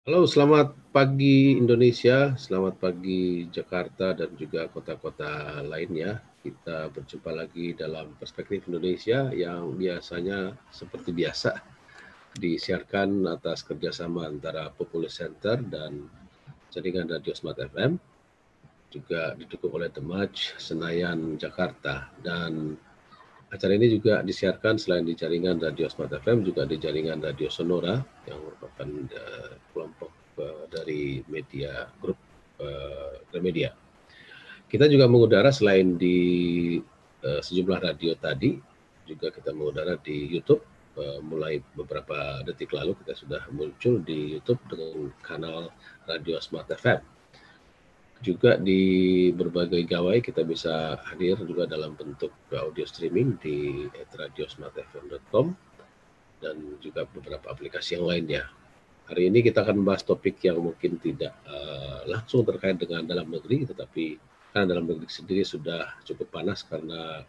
Halo, selamat pagi Indonesia, selamat pagi Jakarta dan juga kota-kota lainnya. Kita berjumpa lagi dalam Perspektif Indonesia yang biasanya seperti biasa disiarkan atas kerjasama antara Populus Center dan jaringan Radio Smart FM, juga didukung oleh The Match Senayan Jakarta. Dan acara ini juga disiarkan selain di jaringan Radio Smart FM, juga di jaringan Radio Sonora yang merupakan kelompok dari media grup Gramedia. Kita juga mengudara selain di sejumlah radio tadi, juga kita mengudara di YouTube. Mulai beberapa detik lalu kita sudah muncul di YouTube dengan kanal Radio Smart FM. Juga di berbagai gawai kita bisa hadir juga dalam bentuk audio streaming di radiosmartfm.com dan juga beberapa aplikasi yang lainnya. Hari ini kita akan membahas topik yang mungkin tidak langsung terkait dengan dalam negeri, tetapi karena dalam negeri sendiri sudah cukup panas karena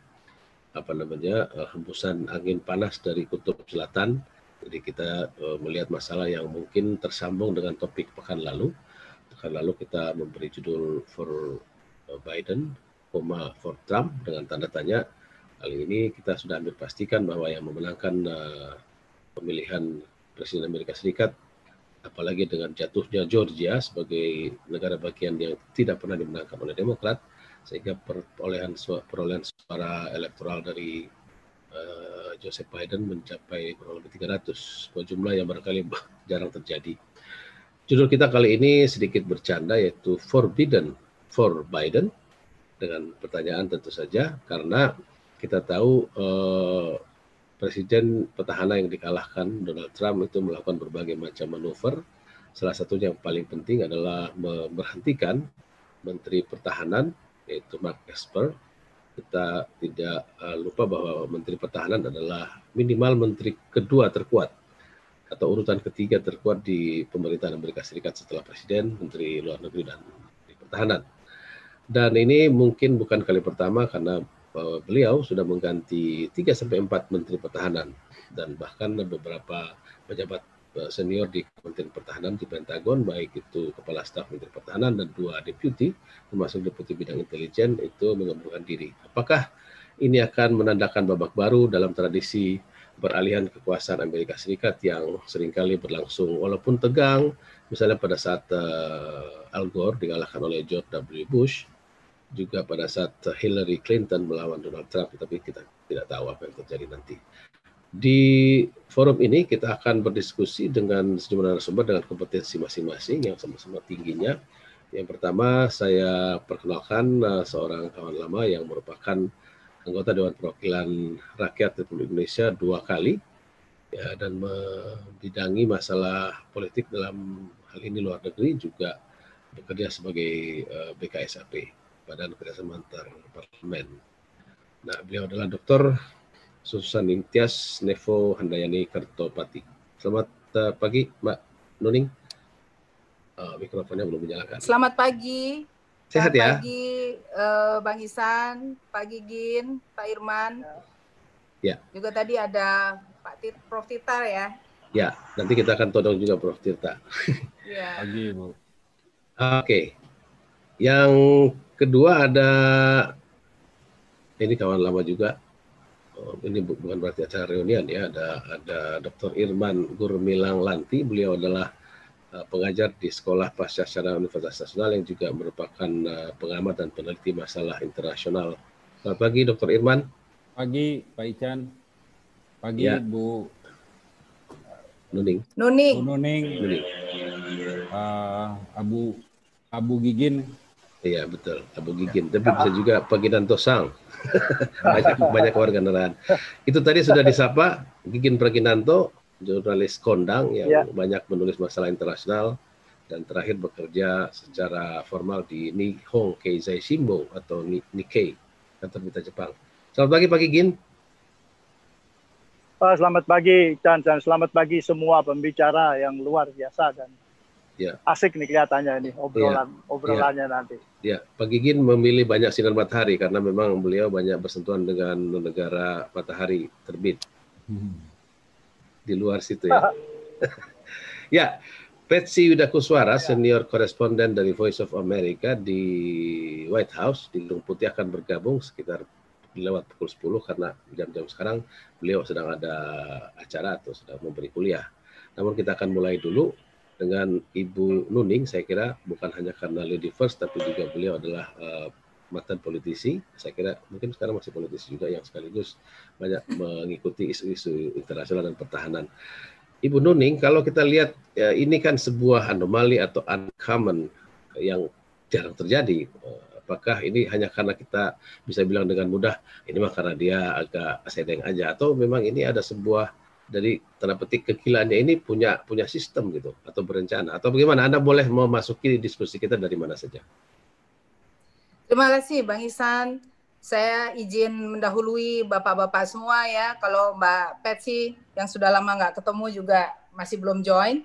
hembusan angin panas dari kutub selatan. Jadi kita melihat masalah yang mungkin tersambung dengan topik pekan lalu. Pekan lalu kita memberi judul for Biden, for Trump dengan tanda tanya. Kali ini kita sudah ambil pastikan bahwa yang memenangkan pemilihan Presiden Amerika Serikat, apalagi dengan jatuhnya Georgia sebagai negara bagian yang tidak pernah dimenangkan oleh Demokrat, sehingga perolehan suara elektoral dari Joseph Biden mencapai kurang lebih 300, sebuah jumlah yang barangkali jarang terjadi. Judul kita kali ini sedikit bercanda, yaitu Forbidden for Biden, dengan pertanyaan tentu saja, karena kita tahu Presiden petahana yang dikalahkan Donald Trump itu melakukan berbagai macam manuver. Salah satunya yang paling penting adalah memberhentikan Menteri Pertahanan, yaitu Mark Esper. Kita tidak lupa bahwa Menteri Pertahanan adalah minimal menteri kedua terkuat atau urutan ketiga terkuat di pemerintahan Amerika Serikat setelah Presiden, Menteri Luar Negeri, dan Menteri Pertahanan. Dan ini mungkin bukan kali pertama karena beliau sudah mengganti 3-4 Menteri Pertahanan dan bahkan beberapa pejabat senior di Kementerian Pertahanan di Pentagon, baik itu Kepala Staf Menteri Pertahanan dan 2 deputi, termasuk deputi bidang intelijen, itu mengundurkan diri. Apakah ini akan menandakan babak baru dalam tradisi beralihan kekuasaan Amerika Serikat yang seringkali berlangsung walaupun tegang, misalnya pada saat Al Gore dikalahkan oleh George W. Bush, juga pada saat Hillary Clinton melawan Donald Trump, tapi kita tidak tahu apa yang terjadi nanti. Di forum ini kita akan berdiskusi dengan sejumlah narasumber dengan kompetensi masing-masing yang sama-sama tingginya. Yang pertama saya perkenalkan seorang kawan lama yang merupakan anggota Dewan Perwakilan Rakyat Republik Indonesia 2 kali, ya, dan membidangi masalah politik dalam hal ini luar negeri, juga bekerja sebagai BKSAP, Badan Kerjasama Antar Parlemen. Nah, beliau adalah Dr. Susan Intias Nevo Handayani Kertopati. Selamat pagi, Mbak Nuning. Mikrofonnya belum dinyalakan. Selamat pagi. Sehat ya? Pagi Bang Isan, pagi Gin, Pak Irman. Ya. Juga tadi ada Prof Tirta ya. Ya, nanti kita akan todong juga Prof Tirta. Ya. Pagi, Bu. Oke. Yang kedua ada, ini kawan lama juga. Ini bukan berarti acara reunian ya. Ada Dr. Irman Gurmilang Lanti. Beliau adalah pengajar di Sekolah Pasca Sarjana Universitas Nasional yang juga merupakan pengamat dan peneliti masalah internasional. Selamat pagi, Dr. Irman. Pagi, Pak Ican. Pagi, ya. Bu Nuning. Bu Nuning. Abu Gigin. Iya, betul, Abu Gigin. Tapi bisa juga Pak Gidanto Sang. banyak warga negaraan. Itu tadi sudah disapa Gigin Praginanto, jurnalis kondang yang banyak menulis masalah internasional dan terakhir bekerja secara formal di Nihon Keizai Shimbun atau Nikkei, kantor berita Jepang. Selamat pagi Pak Gigin. Selamat pagi Chan, dan selamat pagi semua pembicara yang luar biasa dan asik nih kelihatannya ini obrolannya nanti. Ya, Pak Gigin memilih banyak sinar matahari karena memang beliau banyak bersentuhan dengan negara matahari terbit. Di luar situ ya. Ya, Patsy Widakuswara, senior koresponden dari Voice of America di White House di Gedung Putih akan bergabung sekitar lewat pukul 10 karena jam-jam sekarang beliau sedang ada acara atau sedang memberi kuliah. Namun kita akan mulai dulu dengan Ibu Nuning. Saya kira bukan hanya karena lady first, tapi juga beliau adalah mantan politisi. Saya kira mungkin sekarang masih politisi juga yang sekaligus banyak mengikuti isu-isu internasional dan pertahanan. Ibu Nuning, kalau kita lihat ya, ini kan sebuah anomali atau uncommon yang jarang terjadi. Apakah ini hanya karena kita bisa bilang dengan mudah ini mah karena dia agak sedeng aja, atau memang ini ada sebuah dari tanda petik kegilaannya ini punya sistem gitu atau berencana, atau bagaimana? Anda boleh memasuki diskusi kita dari mana saja. Terima kasih Bang Ihsan. Saya izin mendahului Bapak-Bapak semua ya. Kalau Mbak Patsy yang sudah lama nggak ketemu juga masih belum join.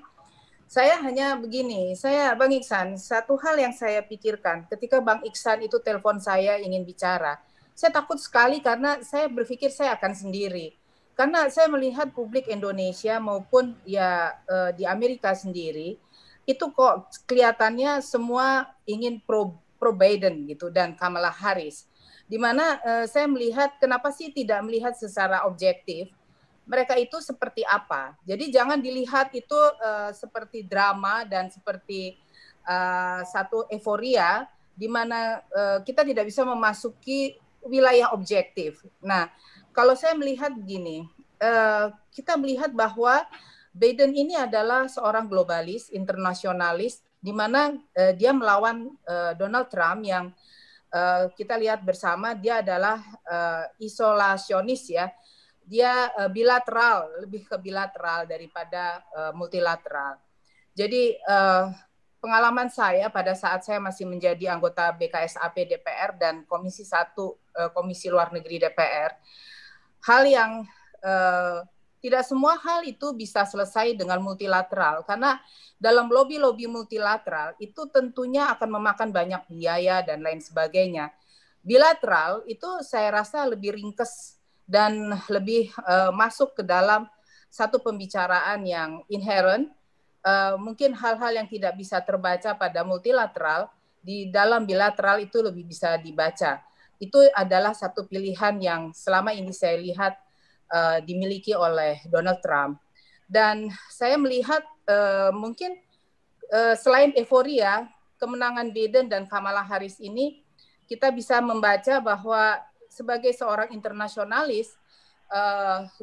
Saya hanya begini, Bang Ihsan, satu hal yang saya pikirkan ketika Bang Ihsan itu telepon saya ingin bicara. Saya takut sekali karena saya berpikir saya akan sendiri. Karena saya melihat publik Indonesia maupun ya di Amerika sendiri, itu kok kelihatannya semua ingin pro Biden gitu dan Kamala Harris. Di mana saya melihat kenapa sih tidak melihat secara objektif mereka itu seperti apa. Jadi jangan dilihat itu seperti drama dan seperti satu euforia di mana kita tidak bisa memasuki wilayah objektif. Nah, kalau saya melihat begini, kita melihat bahwa Biden ini adalah seorang globalis, internasionalis, di mana dia melawan Donald Trump yang kita lihat bersama dia adalah isolasionis ya. Dia bilateral, lebih ke bilateral daripada multilateral. Jadi pengalaman saya pada saat saya masih menjadi anggota BKSAP DPR dan Komisi 1 Komisi Luar Negeri DPR, hal yang tidak semua hal itu bisa selesai dengan multilateral, karena dalam lobby-lobby multilateral itu tentunya akan memakan banyak biaya dan lain sebagainya. Bilateral itu saya rasa lebih ringkes dan lebih masuk ke dalam satu pembicaraan yang inherent. Mungkin hal-hal yang tidak bisa terbaca pada multilateral, di dalam bilateral itu lebih bisa dibaca. Itu adalah satu pilihan yang selama ini saya lihat dimiliki oleh Donald Trump. Dan saya melihat mungkin selain euforia kemenangan Biden dan Kamala Harris ini, kita bisa membaca bahwa sebagai seorang internasionalis,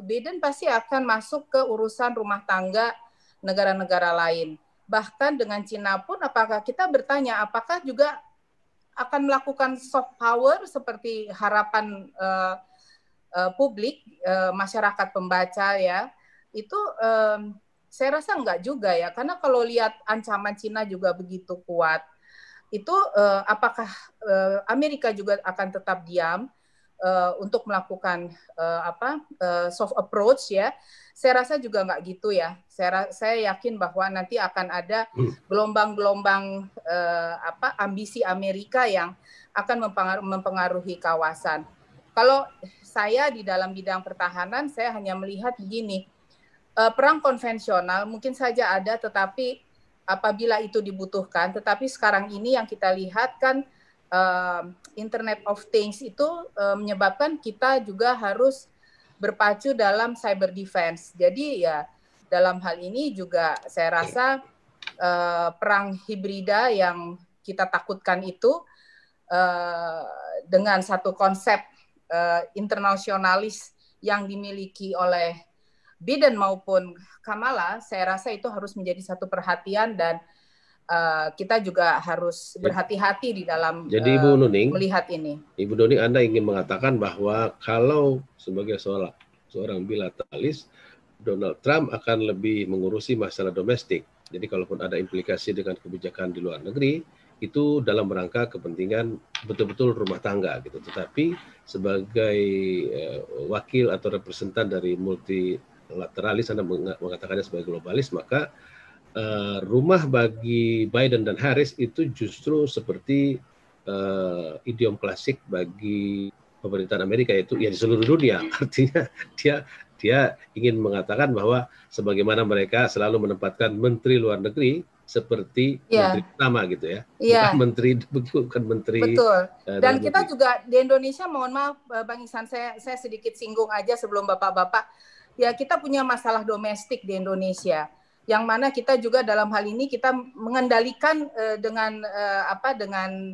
Biden pasti akan masuk ke urusan rumah tangga negara-negara lain. Bahkan dengan Cina pun, apakah kita bertanya, apakah juga akan melakukan soft power seperti harapan publik, masyarakat pembaca ya, itu saya rasa enggak juga ya, karena kalau lihat ancaman Cina juga begitu kuat, itu apakah Amerika juga akan tetap diam untuk melakukan soft approach ya? Saya rasa juga enggak gitu ya. Saya yakin bahwa nanti akan ada gelombang-gelombang ambisi Amerika yang akan mempengaruhi kawasan. Kalau saya di dalam bidang pertahanan, saya hanya melihat begini, perang konvensional mungkin saja ada, tetapi apabila itu dibutuhkan, tetapi sekarang ini yang kita lihat kan Internet of Things itu menyebabkan kita juga harus berpacu dalam cyber defense. Jadi ya dalam hal ini juga saya rasa perang hibrida yang kita takutkan itu dengan satu konsep internasionalis yang dimiliki oleh Biden maupun Kamala, saya rasa itu harus menjadi satu perhatian dan kita juga harus berhati-hati di dalam Ibu Nuning, melihat ini. Ibu Nuning, Anda ingin mengatakan bahwa kalau sebagai seorang bilateralis, Donald Trump akan lebih mengurusi masalah domestik. Jadi kalaupun ada implikasi dengan kebijakan di luar negeri, itu dalam rangka kepentingan betul-betul rumah tangga gitu. Tetapi sebagai wakil atau representan dari multilateralis, Anda mengatakannya sebagai globalis, maka rumah bagi Biden dan Harris itu justru seperti idiom klasik bagi pemerintahan Amerika, yaitu ya di seluruh dunia. Artinya dia ingin mengatakan bahwa sebagaimana mereka selalu menempatkan menteri luar negeri seperti menteri utama gitu ya. Bukan menteri. Betul. Dan kita juga di Indonesia, mohon maaf Bang Ihsan, saya sedikit singgung aja sebelum Bapak-bapak. Ya, kita punya masalah domestik di Indonesia, yang mana kita juga dalam hal ini kita mengendalikan dengan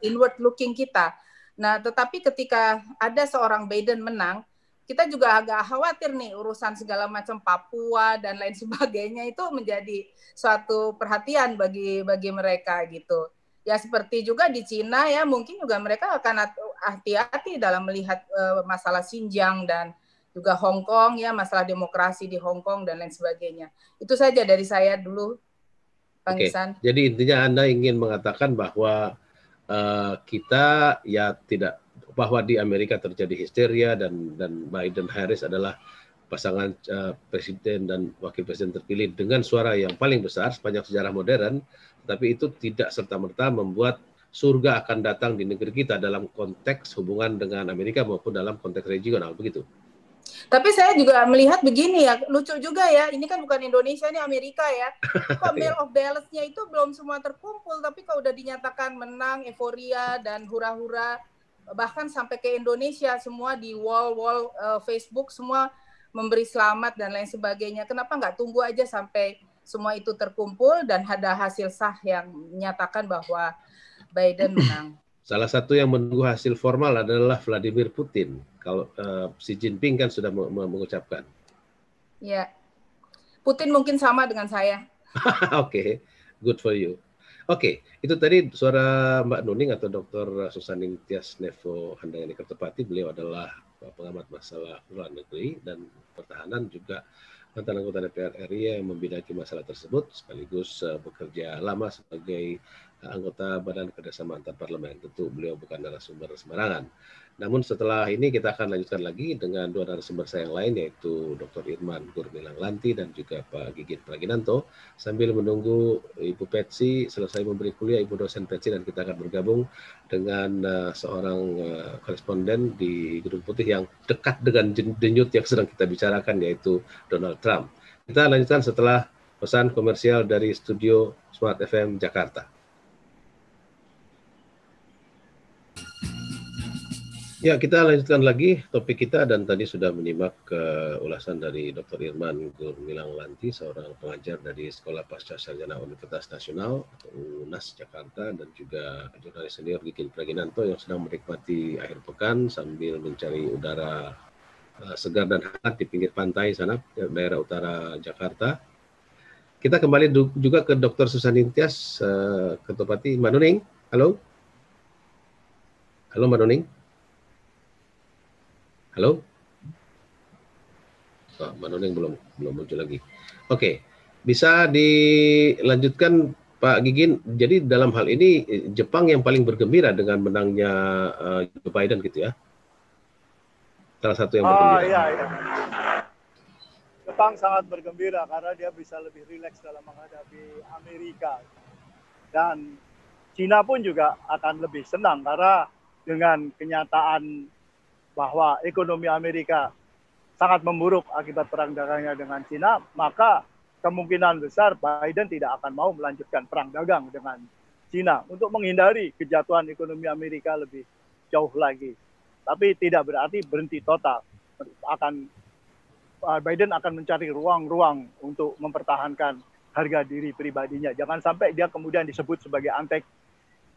inward looking kita. Nah, tetapi ketika ada seorang Biden menang, kita juga agak khawatir nih urusan segala macam Papua dan lain sebagainya itu menjadi suatu perhatian bagi mereka gitu. Ya seperti juga di Cina ya, mungkin juga mereka akan hati-hati dalam melihat masalah Xinjiang dan juga Hong Kong ya, masalah demokrasi di Hong Kong dan lain sebagainya. Itu saja dari saya dulu, Bang Ihsan. Jadi intinya Anda ingin mengatakan bahwa kita ya tidak, bahwa di Amerika terjadi histeria dan Biden Harris adalah pasangan presiden dan wakil presiden terpilih dengan suara yang paling besar sepanjang sejarah modern, tapi itu tidak serta-merta membuat surga akan datang di negeri kita dalam konteks hubungan dengan Amerika maupun dalam konteks regional, begitu. Tapi saya juga melihat begini ya, lucu juga ya, ini kan bukan Indonesia, ini Amerika ya. Kok mail of balance-nya itu belum semua terkumpul, tapi kalau udah dinyatakan menang, euforia dan hura-hura, bahkan sampai ke Indonesia semua di wall Facebook semua memberi selamat dan lain sebagainya. Kenapa nggak tunggu aja sampai semua itu terkumpul dan ada hasil sah yang menyatakan bahwa Biden menang? Salah satu yang menunggu hasil formal adalah Vladimir Putin. Kalau Xi Jinping kan sudah mengucapkan. Ya, Putin mungkin sama dengan saya. Oke, good for you. Oke, itu tadi suara Mbak Nuning atau Dr. Susaning Tias Nevo Handayani Kertopati. Beliau adalah pengamat masalah luar negeri dan pertahanan, juga mantan anggota DPR RI yang membidaki masalah tersebut, sekaligus bekerja lama sebagai anggota Badan Kerjasama Antar Parlemen. Tentu beliau bukan narasumber sembarangan. Namun setelah ini kita akan lanjutkan lagi dengan dua narasumber saya yang lain, yaitu Dr. Irman Gurmilang Lanti dan juga Pak Gigit Praginanto. Sambil menunggu Ibu Petsi selesai memberi kuliah, Ibu dosen Petsi, dan kita akan bergabung dengan seorang koresponden di Gedung Putih yang dekat dengan denyut yang sedang kita bicarakan, yaitu Donald Trump. Kita lanjutkan setelah pesan komersial dari studio Smart FM Jakarta. Ya, kita lanjutkan lagi topik kita, dan tadi sudah menyimak ulasan dari Dr. Irman Gurmilang Lanti, seorang pengajar dari Sekolah Pasca Sarjana Universitas Nasional atau UNAS Jakarta, dan juga jurnalis senior Gigit Praginanto yang sedang menikmati akhir pekan sambil mencari udara segar dan hangat di pinggir pantai sana, daerah utara Jakarta. Kita kembali juga ke Dr. Susaning Tias Kertopati. Mbak Nuning, halo? Halo Mbak Nuning? Halo? Oh, Mbak Nuning belum muncul lagi. Oke, bisa dilanjutkan Pak Gigin. Jadi dalam hal ini Jepang yang paling bergembira dengan menangnya Joe Biden gitu ya? Salah satu yang bergembira. Iya. Jepang sangat bergembira karena dia bisa lebih rileks dalam menghadapi Amerika. Dan Cina pun juga akan lebih senang karena dengan kenyataan bahwa ekonomi Amerika sangat memburuk akibat perang dagangnya dengan Cina, maka kemungkinan besar Biden tidak akan mau melanjutkan perang dagang dengan Cina untuk menghindari kejatuhan ekonomi Amerika lebih jauh lagi. Tapi tidak berarti berhenti total. Biden akan mencari ruang-ruang untuk mempertahankan harga diri pribadinya. Jangan sampai dia kemudian disebut sebagai antek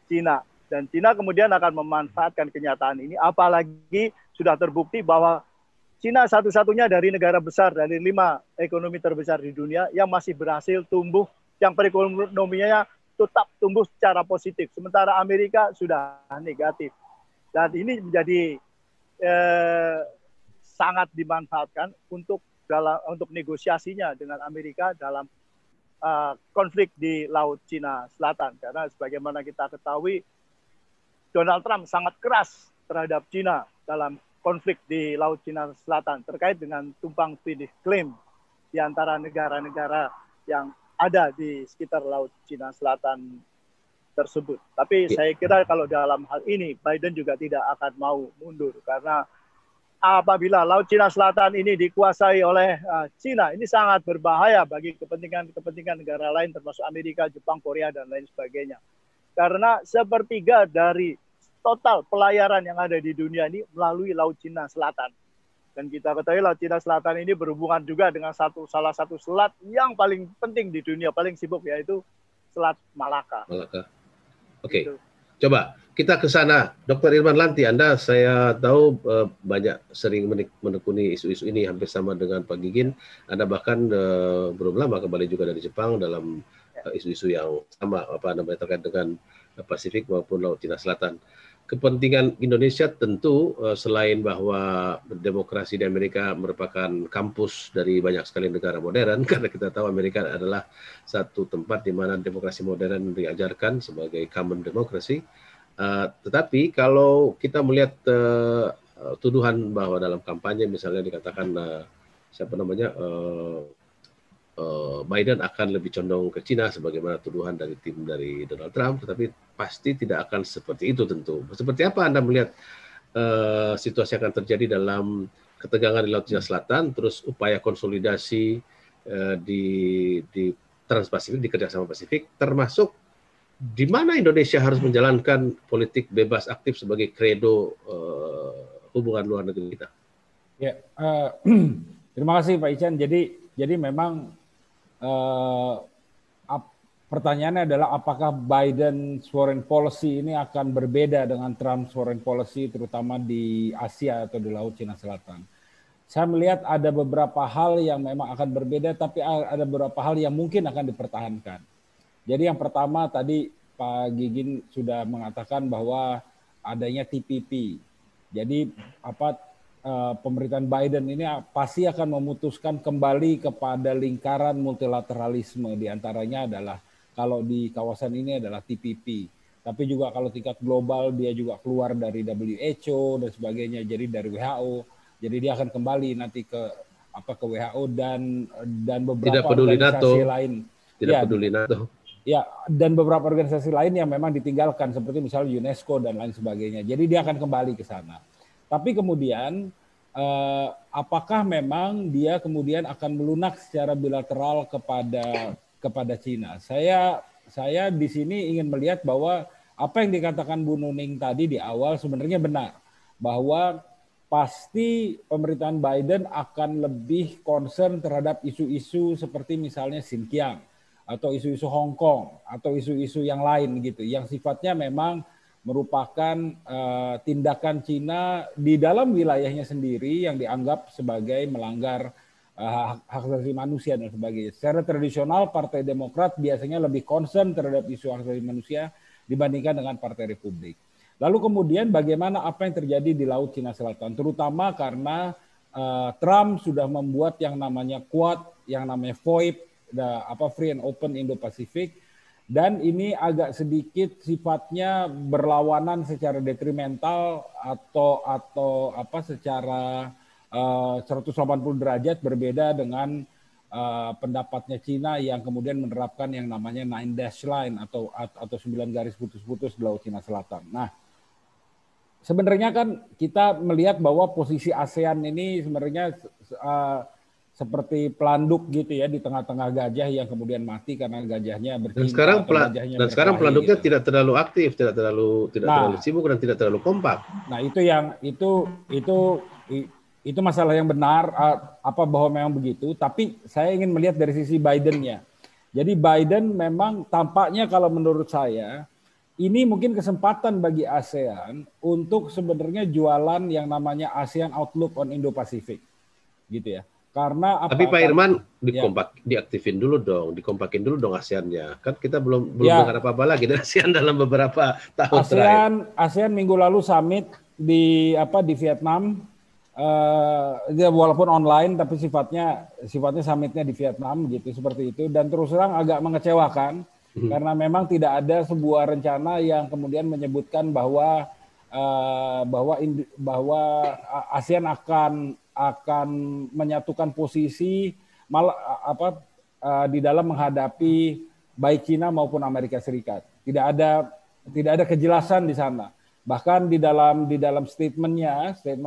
Cina. Dan Cina kemudian akan memanfaatkan kenyataan ini, apalagi sudah terbukti bahwa Cina satu-satunya dari negara besar, dari 5 ekonomi terbesar di dunia yang masih berhasil tumbuh, yang perekonomiannya tetap tumbuh secara positif. Sementara Amerika sudah negatif. Dan ini menjadi sangat dimanfaatkan untuk negosiasinya dengan Amerika dalam konflik di Laut Cina Selatan. Karena sebagaimana kita ketahui, Donald Trump sangat keras terhadap Cina dalam konflik di Laut Cina Selatan terkait dengan tumpang tindih klaim di antara negara-negara yang ada di sekitar Laut Cina Selatan tersebut. Tapi saya kira kalau dalam hal ini Biden juga tidak akan mau mundur karena apabila Laut Cina Selatan ini dikuasai oleh Cina, ini sangat berbahaya bagi kepentingan negara lain termasuk Amerika, Jepang, Korea, dan lain sebagainya. Karena sepertiga dari total pelayaran yang ada di dunia ini melalui Laut Cina Selatan. Dan kita ketahui Laut Cina Selatan ini berhubungan juga dengan salah satu selat yang paling penting di dunia, paling sibuk, yaitu Selat Malaka. Oke. Coba kita ke sana, Dr. Irman Lanti. Anda saya tahu banyak sering menekuni isu-isu ini, hampir sama dengan Pak Gigin. Anda bahkan belum lama kembali juga dari Jepang dalam isu-isu yang sama, terkait dengan Pasifik maupun Laut Cina Selatan. Kepentingan Indonesia tentu selain bahwa demokrasi di Amerika merupakan kampus dari banyak sekali negara modern, karena kita tahu Amerika adalah satu tempat di mana demokrasi modern diajarkan sebagai common democracy. Tetapi kalau kita melihat tuduhan bahwa dalam kampanye misalnya dikatakan Biden akan lebih condong ke Cina sebagaimana tuduhan dari tim dari Donald Trump, tetapi pasti tidak akan seperti itu tentu. Seperti apa Anda melihat situasi yang akan terjadi dalam ketegangan di Laut Cina Selatan, terus upaya konsolidasi di Trans-Pasifik, di kerjasama Pasifik, termasuk di mana Indonesia harus menjalankan politik bebas aktif sebagai kredo hubungan luar negeri kita? Ya, terima kasih Pak Ican. Jadi memang pertanyaannya adalah apakah Biden foreign policy ini akan berbeda dengan Trump foreign policy terutama di Asia atau di Laut Cina Selatan. Saya melihat ada beberapa hal yang memang akan berbeda, tapi ada beberapa hal yang mungkin akan dipertahankan. Jadi yang pertama tadi Pak Gigin sudah mengatakan bahwa adanya TPP. Jadi pemerintahan Biden ini pasti akan memutuskan kembali kepada lingkaran multilateralisme, diantaranya adalah kalau di kawasan ini adalah TPP. Tapi juga kalau tingkat global dia juga keluar dari WHO dan sebagainya, jadi dari WHO. Jadi dia akan kembali nanti ke WHO dan beberapa organisasi lain. Tidak peduli NATO. Ya, dan beberapa organisasi lain yang memang ditinggalkan seperti misalnya UNESCO dan lain sebagainya. Jadi dia akan kembali ke sana. Tapi kemudian apakah memang dia kemudian akan melunak secara bilateral kepada Cina? Saya di sini ingin melihat bahwa apa yang dikatakan Bu Nuning tadi di awal sebenarnya benar, bahwa pasti pemerintahan Biden akan lebih concern terhadap isu-isu seperti misalnya Xinjiang atau isu-isu Hong Kong atau isu-isu yang lain gitu, yang sifatnya memang merupakan tindakan Cina di dalam wilayahnya sendiri yang dianggap sebagai melanggar hak asasi manusia dan sebagainya. Secara tradisional Partai Demokrat biasanya lebih concern terhadap isu hak asasi manusia dibandingkan dengan Partai Republik. Lalu kemudian bagaimana apa yang terjadi di Laut Cina Selatan, terutama karena Trump sudah membuat yang namanya Quad, yang namanya FOIP, Free and Open Indo-Pacific. Dan ini agak sedikit sifatnya berlawanan secara detrimental atau secara 180 derajat berbeda dengan pendapatnya Cina yang kemudian menerapkan yang namanya 9 dash line atau 9 garis putus-putus di Laut Cina Selatan. Nah, sebenarnya kan kita melihat bahwa posisi ASEAN ini sebenarnya seperti pelanduk gitu ya di tengah-tengah gajah yang kemudian mati karena gajahnya bercinta. Dan sekarang pelanduknya gitu. Tidak terlalu aktif, tidak terlalu sibuk dan tidak terlalu kompak. Nah itu masalah yang benar bahwa memang begitu. Tapi saya ingin melihat dari sisi Biden-nya. Jadi Biden memang tampaknya kalau menurut saya ini mungkin kesempatan bagi ASEAN untuk sebenarnya jualan yang namanya ASEAN Outlook on Indo-Pacific, gitu ya. Tapi Pak Irman diaktifin dulu dong, dikompakin dulu dong ASEAN-nya. Kan kita belum dengar apa-apa lagi dari ASEAN dalam beberapa tahun terakhir. ASEAN minggu lalu summit di Vietnam, walaupun online tapi sifatnya summitnya di Vietnam gitu seperti itu, dan terus terang agak mengecewakan karena memang tidak ada sebuah rencana yang kemudian menyebutkan bahwa ASEAN akan menyatukan posisi di dalam menghadapi baik Cina maupun Amerika Serikat. Tidak ada kejelasan di sana. Bahkan di dalam statement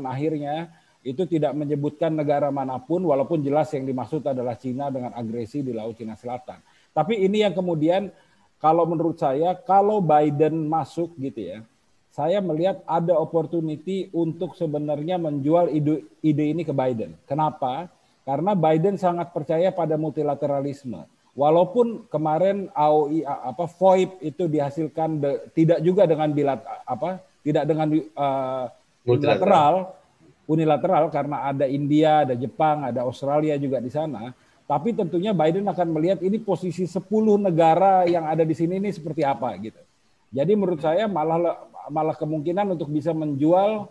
akhirnya itu tidak menyebutkan negara manapun, walaupun jelas yang dimaksud adalah Cina dengan agresi di Laut Cina Selatan. Tapi ini yang kemudian kalau menurut saya, kalau Biden masuk gitu ya, saya melihat ada opportunity untuk sebenarnya menjual ide ini ke Biden. Kenapa? Karena Biden sangat percaya pada multilateralisme. Walaupun kemarin VoIP itu dihasilkan tidak juga dengan tidak dengan unilateral karena ada India, ada Jepang, ada Australia juga di sana. Tapi tentunya Biden akan melihat ini posisi 10 negara yang ada di sini ini seperti apa gitu. Jadi menurut saya malah kemungkinan untuk bisa menjual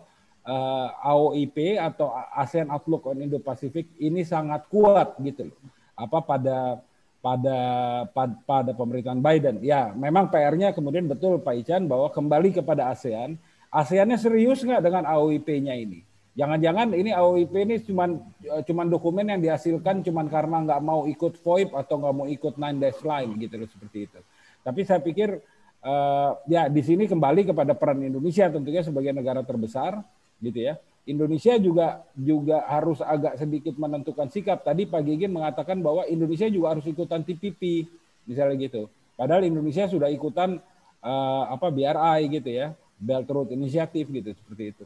AOIP atau ASEAN Outlook on Indo-Pacific ini sangat kuat gitu loh. Pada pemerintahan Biden. Ya, memang PR-nya kemudian betul Pak Ican bahwa kembali kepada ASEAN. ASEAN-nya serius nggak dengan AOIP-nya ini? Jangan-jangan ini AOIP ini cuman dokumen yang dihasilkan cuman karena nggak mau ikut VoIP atau nggak mau ikut 9 Dash Line gitu loh, seperti itu. Tapi saya pikir ya di sini kembali kepada peran Indonesia tentunya sebagai negara terbesar gitu ya. Indonesia juga harus agak sedikit menentukan sikap. Tadi Pak Gigin mengatakan bahwa Indonesia juga harus ikutan TPP misalnya gitu. Padahal Indonesia sudah ikutan BRI gitu ya, Belt Road Initiative gitu seperti itu.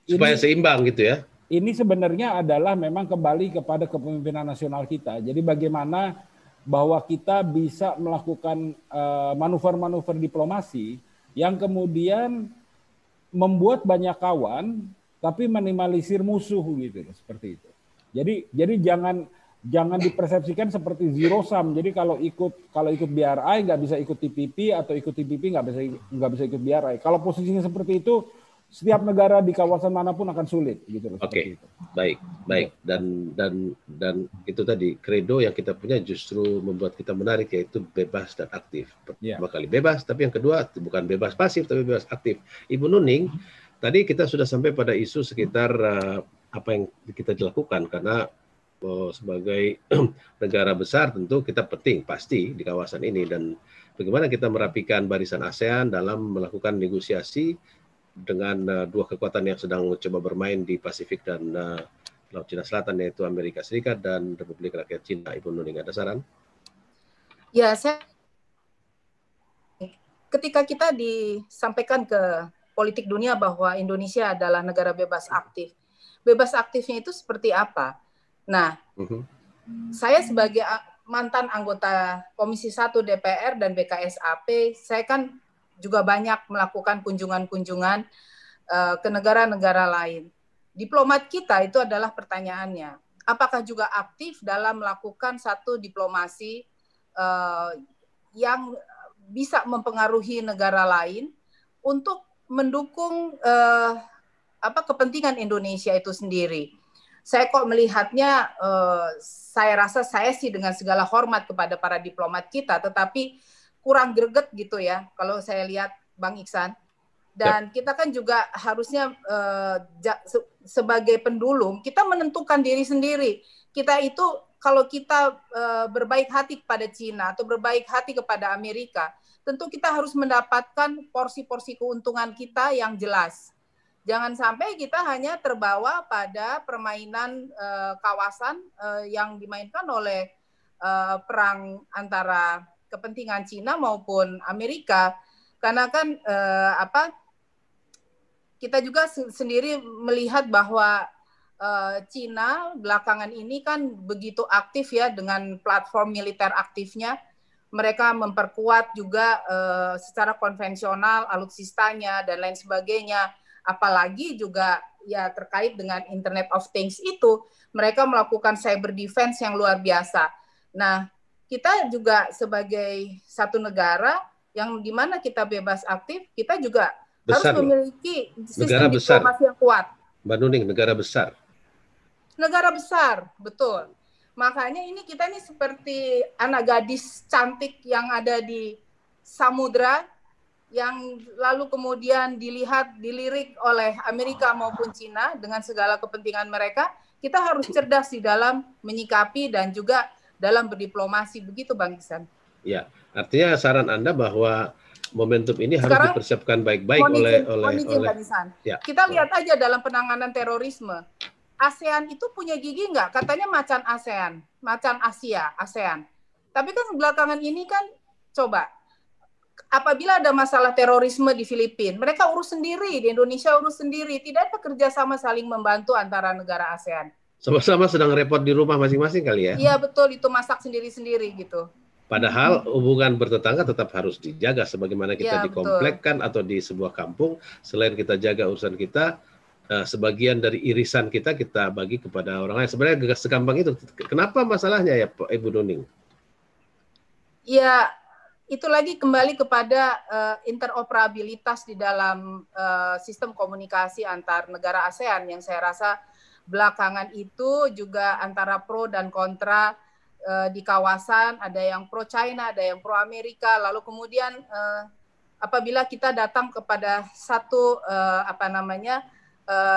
Supaya seimbang gitu ya. Ini sebenarnya adalah memang kembali kepada kepemimpinan nasional kita. Jadi bagaimana bahwa kita bisa melakukan manuver-manuver diplomasi yang kemudian membuat banyak kawan, tapi minimalisir musuh gitu, seperti itu. Jadi jangan dipersepsikan seperti zero sum. Jadi kalau ikut BRI nggak bisa ikut TPP atau ikut TPP nggak bisa ikut BRI. Kalau posisinya seperti itu, setiap negara di kawasan manapun akan sulit gitu. Oke, baik. Dan itu tadi kredo yang kita punya justru membuat kita menarik, yaitu bebas dan aktif. Pertama kali bebas, tapi yang kedua bukan bebas pasif tapi bebas aktif. Ibu Nuning, tadi kita sudah sampai pada isu sekitar apa yang kita lakukan karena sebagai negara besar tentu kita penting pasti di kawasan ini, dan bagaimana kita merapikan barisan ASEAN dalam melakukan negosiasi dengan dua kekuatan yang sedang coba bermain di Pasifik dan Laut Cina Selatan, yaitu Amerika Serikat dan Republik Rakyat Cina. Ibu Nuning, ada saran? Ya, ketika kita disampaikan ke politik dunia bahwa Indonesia adalah negara bebas aktif, bebas aktifnya itu seperti apa? Nah, saya sebagai mantan anggota Komisi 1 DPR dan BKSAP, saya kan juga banyak melakukan kunjungan-kunjungan ke negara-negara lain. Diplomat kita itu adalah pertanyaannya, apakah juga aktif dalam melakukan satu diplomasi yang bisa mempengaruhi negara lain untuk mendukung kepentingan Indonesia itu sendiri. Saya kok melihatnya, saya rasa saya sih dengan segala hormat kepada para diplomat kita, tetapi kurang greget gitu ya kalau saya lihat Bang Iksan. Dan kita kan juga harusnya sebagai pendulum kita menentukan diri sendiri. Kita itu kalau kita berbaik hati kepada Cina atau berbaik hati kepada Amerika, tentu kita harus mendapatkan porsi-porsi keuntungan kita yang jelas. Jangan sampai kita hanya terbawa pada permainan kawasan yang dimainkan oleh perang antara kepentingan Cina maupun Amerika, karena kan kita juga sendiri melihat bahwa Cina belakangan ini kan begitu aktif ya dengan platform militer aktifnya. Mereka memperkuat juga secara konvensional alutsistanya dan lain sebagainya, apalagi juga ya terkait dengan Internet of Things itu mereka melakukan cyber defense yang luar biasa. Nah, kita juga sebagai satu negara yang di mana kita bebas aktif, kita juga besar harus memiliki sistem diplomasi yang kuat. Mbak Nuning, negara besar. Negara besar, betul. Makanya ini kita ini seperti anak gadis cantik yang ada di samudra, yang lalu kemudian dilirik oleh Amerika maupun Cina dengan segala kepentingan mereka. Kita harus cerdas di dalam menyikapi dan juga dalam berdiplomasi, begitu Bang Iksan. Ya, artinya saran Anda bahwa momentum ini harus dipersiapkan baik-baik oleh Bang Iksan. Ya. Kita lihat aja dalam penanganan terorisme. ASEAN itu punya gigi nggak? Katanya macan ASEAN, macan Asia, ASEAN. Tapi kan belakangan ini kan, coba, apabila ada masalah terorisme di Filipina, mereka urus sendiri, di Indonesia urus sendiri. Tidak ada kerjasama saling membantu antara negara ASEAN. Sama-sama sedang repot di rumah masing-masing kali ya. Iya betul, itu masak sendiri-sendiri gitu. Padahal hubungan bertetangga tetap harus dijaga sebagaimana kita di komplek kan atau di sebuah kampung. Selain kita jaga urusan kita, sebagian dari irisan kita bagi kepada orang lain. Sebenarnya segampang itu. Kenapa masalahnya ya Ibu Nuning? Ya, itu lagi kembali kepada interoperabilitas di dalam sistem komunikasi antar negara ASEAN yang saya rasa belakangan itu juga antara pro dan kontra di kawasan, ada yang pro China, ada yang pro Amerika, lalu kemudian apabila kita datang kepada satu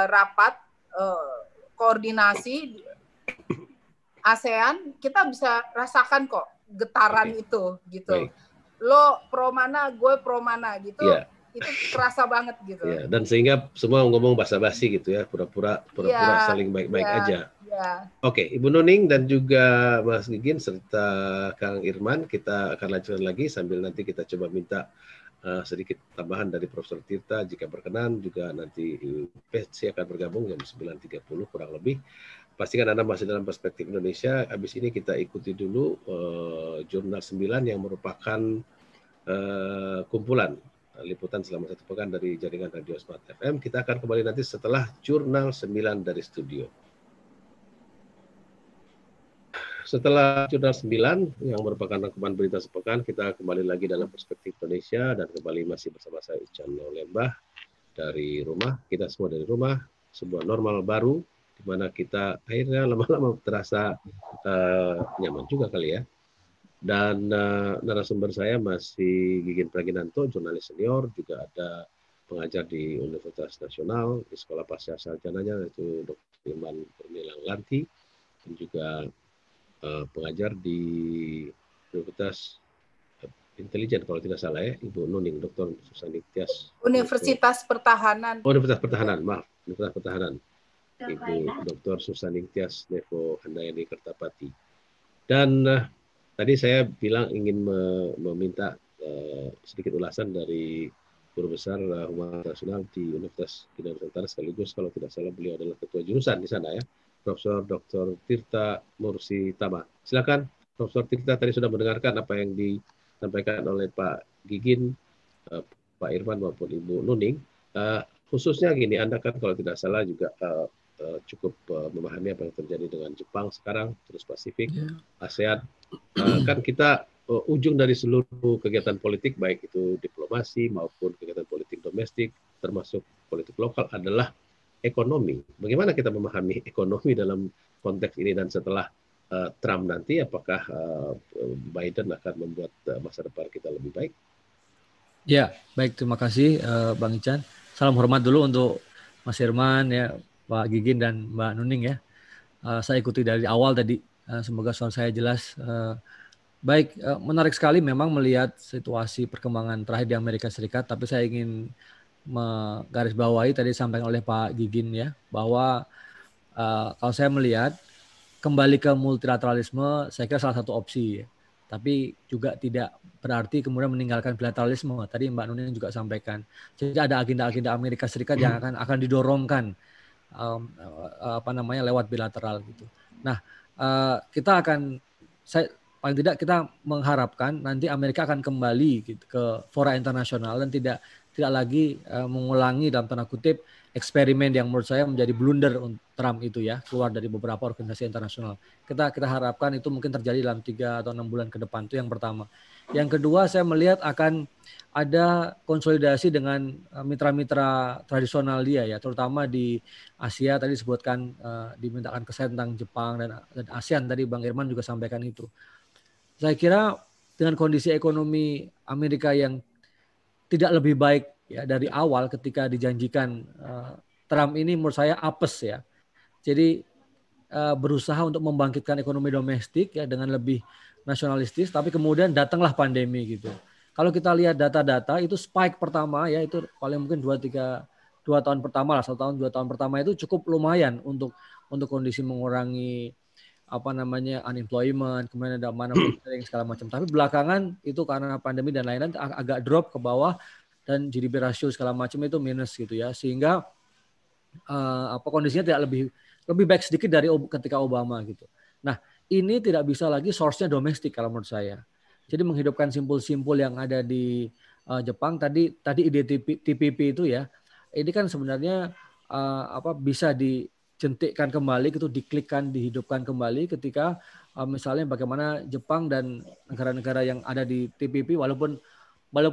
rapat koordinasi ASEAN, kita bisa rasakan kok getaran itu gitu. Lo pro mana, gue pro mana gitu. Itu terasa banget gitu. Ya, dan sehingga semua ngomong basa-basi gitu ya, pura-pura saling baik-baik aja. Ya. Oke, Ibu Nuning dan juga Mas Gigin serta Kang Irman, kita akan lanjutkan lagi sambil nanti kita coba minta sedikit tambahan dari Profesor Tirta jika berkenan, juga nanti PETSI akan bergabung jam 9.30 kurang lebih. Pastikan Anda masih dalam Perspektif Indonesia. Habis ini kita ikuti dulu Jurnal 9 yang merupakan kumpulan liputan selama 1 pekan dari jaringan Radio Smart FM. Kita akan kembali nanti setelah Jurnal 9 dari studio. Setelah Jurnal 9 yang merupakan rangkuman berita sepekan, kita kembali lagi dalam Perspektif Indonesia dan kembali masih bersama saya Ican Lembah dari rumah. Kita semua dari rumah, sebuah normal baru di mana kita akhirnya lama-lama terasa nyaman juga kali ya. Dan narasumber saya masih Gigin Praginanto, jurnalis senior, juga ada pengajar di Universitas Nasional di Sekolah Pasca Sarjananya yaitu Dr. Iman Bernilang Lanti, dan juga pengajar di Universitas Intelijen kalau tidak salah ya, Ibu Nuning, Dr. Susani Tias. Universitas Pertahanan. Universitas Pertahanan, maaf, Universitas Pertahanan. Ibu Dr. Susani Tias Nevo Handayani Kertapati. Dan tadi saya bilang ingin meminta sedikit ulasan dari Guru Besar Humas Nasional di Universitas Bina Nusantara, sekaligus kalau tidak salah beliau adalah ketua jurusan di sana ya, Profesor Dr. Tirta Mursi Tama. Silakan Profesor Tirta, tadi sudah mendengarkan apa yang disampaikan oleh Pak Gigin, Pak Irman maupun Ibu Nuning. Khususnya gini, Anda kan kalau tidak salah juga cukup memahami apa yang terjadi dengan Jepang sekarang, terus Pasifik, ASEAN. Kan kita ujung dari seluruh kegiatan politik, baik itu diplomasi maupun kegiatan politik domestik, termasuk politik lokal, adalah ekonomi. Bagaimana kita memahami ekonomi dalam konteks ini, dan setelah Trump nanti, apakah Biden akan membuat masa depan kita lebih baik? Ya, baik, terima kasih Bang Ican. Salam hormat dulu untuk Mas Irman, ya, Pak Gigin dan Mbak Nuning ya. Saya ikuti dari awal tadi. Semoga suara saya jelas. Baik, menarik sekali memang melihat situasi perkembangan terakhir di Amerika Serikat. Tapi saya ingin menggarisbawahi tadi disampaikan oleh Pak Gigin ya, bahwa kalau saya melihat kembali ke multilateralisme, saya kira salah satu opsi ya. Tapi juga tidak berarti kemudian meninggalkan bilateralisme. Tadi Mbak Nuning juga sampaikan. Jadi ada agenda-agenda Amerika Serikat yang akan didorongkan lewat bilateral gitu. Nah, kita akan, paling tidak kita mengharapkan nanti Amerika akan kembali gitu ke fora internasional dan tidak lagi mengulangi dalam tanda kutip eksperimen yang menurut saya menjadi blunder Trump itu ya, keluar dari beberapa organisasi internasional. Kita harapkan itu mungkin terjadi dalam 3 atau 6 bulan ke depan. Itu yang pertama. Yang kedua, saya melihat akan ada konsolidasi dengan mitra-mitra tradisional dia ya, terutama di Asia. Tadi disebutkan dimintakan kesaksian tentang Jepang dan ASEAN, tadi Bang Irman juga sampaikan itu. Saya kira dengan kondisi ekonomi Amerika yang tidak lebih baik ya dari awal ketika dijanjikan Trump ini, menurut saya apes ya. Jadi berusaha untuk membangkitkan ekonomi domestik ya dengan lebih nasionalistis, tapi kemudian datanglah pandemi gitu. Kalau kita lihat data-data itu spike pertama ya itu paling mungkin 2-3 2 tahun pertama lah, 1 tahun 2 tahun pertama itu cukup lumayan untuk kondisi mengurangi apa namanya unemployment, kemudian ada manufacturing segala macam. Tapi belakangan itu karena pandemi dan lain-lain agak drop ke bawah dan GDP ratio segala macam itu minus gitu ya, sehingga kondisinya tidak lebih baik sedikit dari ketika Obama gitu. Nah, ini tidak bisa lagi source-nya domestik kalau menurut saya. Jadi menghidupkan simpul-simpul yang ada di Jepang tadi ide TPP itu ya, ini kan sebenarnya bisa dijentikkan kembali gitu, diklikkan, dihidupkan kembali ketika misalnya bagaimana Jepang dan negara-negara yang ada di TPP walaupun